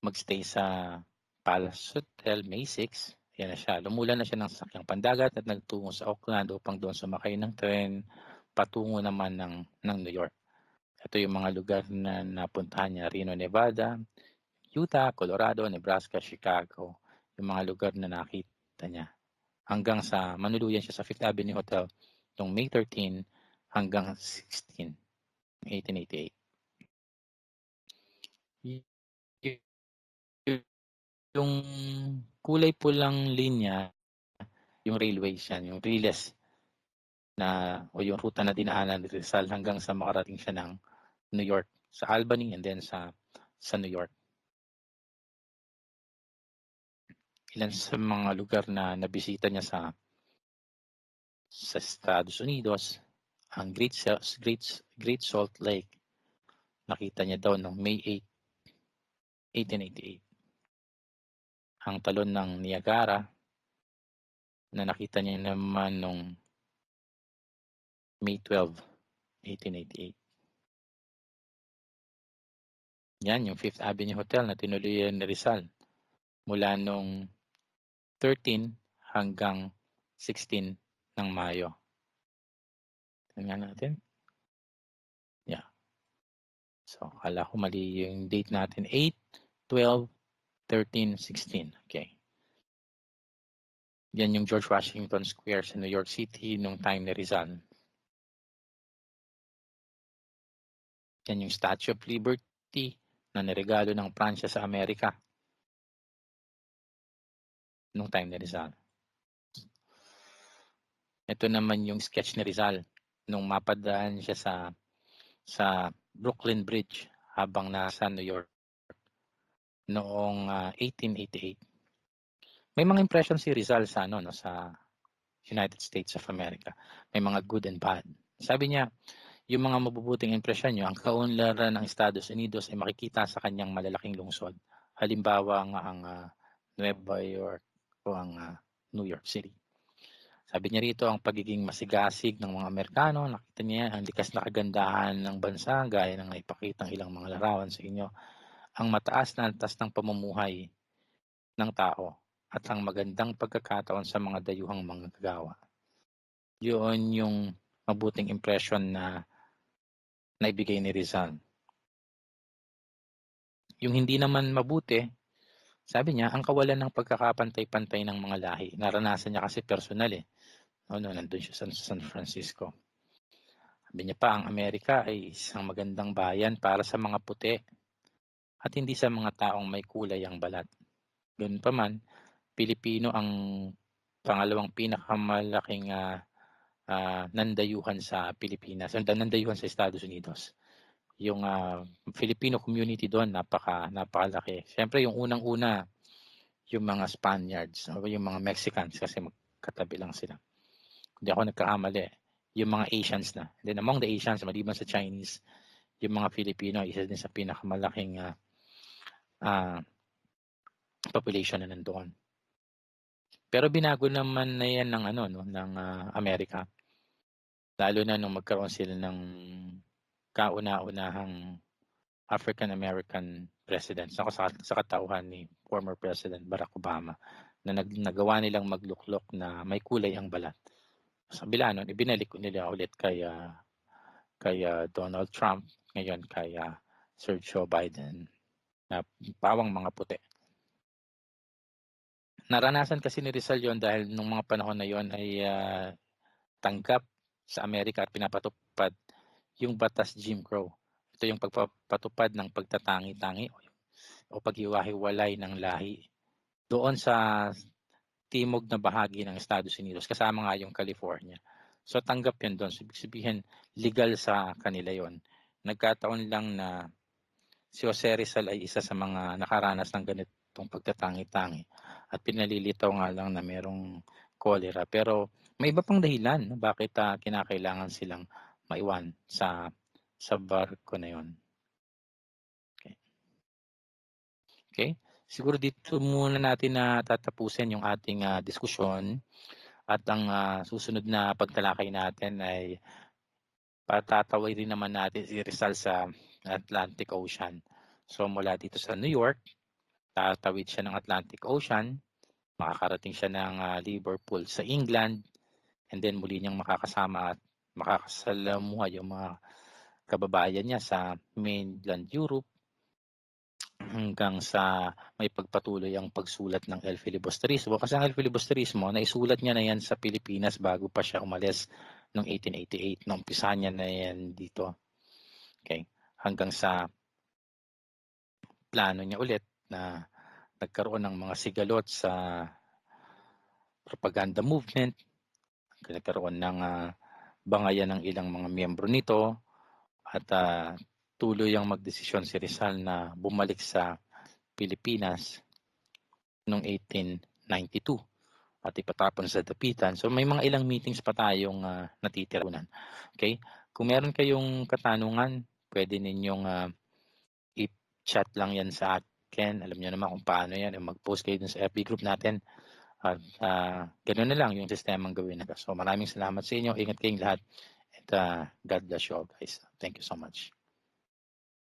S1: magstay sa Palace Hotel May 6, yan na siya. Lumulan na siya ng sasakyang pandagat at nagtungo sa Oakland upang doon sumakay ng tren patungo naman ng New York. Ito yung mga lugar na napuntahan niya: Reno, Nevada, Utah, Colorado, Nebraska, Chicago. Yung mga lugar na nakita niya. Hanggang sa manuluyan siya sa Fifth Avenue Hotel noong May 13 hanggang 16, 1888. Yung kulay pulang linya, yung railways yan, yung riles o yung ruta na dinaanan ni Rizal hanggang sa makarating siya ng New York, sa Albany and then sa New York. Ilan sa mga lugar na nabisita niya sa Estados Unidos, ang Great Salt Lake. Nakita niya daw noong May 8, 1888. Ang talon ng Niagara na nakita niya naman noong May 12, 1888. Yan yung Fifth Avenue Hotel na tinuloyan ni Rizal mula nung 13 hanggang 16 ng Mayo. Tingnan natin. Yeah. So, akala ko mali yung date natin. 8, 12, 13, 16. Okay. Yan yung George Washington Square sa New York City nung time ni Rizal. Yan yung Statue of Liberty na niregalo ng Pransya sa Amerika nung time ni Rizal. Ito naman yung sketch ni Rizal nung mapadaan siya sa Brooklyn Bridge habang nasa New York noong 1888. May mga impression si Rizal sa United States of America. May mga good and bad. Sabi niya, yung mga mabubuting impresyon niyo, ang kaunlaran ng Estados Unidos ay makikita sa kanyang malalaking lungsod. Halimbawa ang Nueva York o ang New York City. Sabi niya rito, ang pagiging masigasig ng mga Amerikano, nakita niya ang likas na kagandahan ng bansa, gaya ng naipakitang ilang mga larawan sa inyo, ang mataas na antas ng pamumuhay ng tao at ang magandang pagkakataon sa mga dayuhang manggagawa. Yun yung mabuting impression na naibigay ni Rizal. Yung hindi naman mabuti, sabi niya, ang kawalan ng pagkakapantay-pantay ng mga lahi. Naranasan niya kasi personal nandun siya sa San Francisco. Sabi niya pa, ang Amerika ay isang magandang bayan para sa mga puti at hindi sa mga taong may kulay ang balat. Ganun pa man, Pilipino ang pangalawang pinakamalaking nandayuhan sa Pilipinas, nandayuhan sa Estados Unidos. Yung Filipino community doon, napakalaki. Siyempre, yung unang-una, yung mga Spaniards, o yung mga Mexicans, kasi magkatabi lang sila. Hindi ako nagkakamali. Yung mga Asians na. Then among the Asians, maliban sa Chinese, yung mga Filipino ay isa din sa pinakamalaking population na nandoon. Pero binago naman na yan ng Amerika. Lalo na nung magkaroon sila ng kauna-unahang African American president sa katauhan ni former President Barack Obama na nagawa nilang magluklok na may kulay ang balat. Sa kabila nun, ibinalik nila ulit kay Donald Trump, ngayon kay Sir Joe Biden na pawang mga puti. Naranasan kasi ni Rizal yon dahil nung mga panahon na yon ay tanggap sa Amerika at pinapatupad yung batas Jim Crow. Ito yung pagpapatupad ng pagtatangi-tangi o paghiwa-hiwalay ng lahi doon sa timog na bahagi ng Estados Unidos, kasama nga yung California. So tanggap yan doon. So, ibig sabihin, legal sa kanila yon. Nagkataon lang na si Jose Rizal ay isa sa mga nakaranas ng ganitong pagtatangi-tangi at pinalilitaw nga lang na merong cholera. Pero may iba pang dahilan bakit kinakailangan silang maiwan sa barko na yon. Okay? Siguro dito muna natin na tatapusin yung ating diskusyon at ang susunod na pagtalakay natin ay patatawid rin naman natin si Rizal sa Atlantic Ocean. So mula dito sa New York, tatawid siya ng Atlantic Ocean, makakarating siya ng Liverpool sa England, and then muli niyang makakasama at makakasalamuha yung mga kababayan niya sa mainland Europe hanggang sa may pagpatuloy ang pagsulat ng El Filibusterismo. Kasi ang El Filibusterismo, naisulat niya na yan sa Pilipinas bago pa siya umalis noong 1888. Naumpisahan niya na yan dito. Okay. Hanggang sa plano niya ulit na nagkaroon ng mga sigalot sa propaganda movement. Nagkaroon ng bangayan ng ilang mga miyembro nito at tuloy ang magdesisyon si Rizal na bumalik sa Pilipinas noong 1892 at ipatapon sa dapitan. So may mga ilang meetings pa tayong natitiranan. Okay? Kung meron kayong katanungan, pwede ninyong i-chat lang yan sa akin. Alam niyo naman kung paano yan. Mag-post kayo dun sa FB group natin. At ganoon na lang yung sistemang gawin na. So maraming salamat sa inyo. Ingat kayong lahat. And God bless you all, guys. Thank you so much.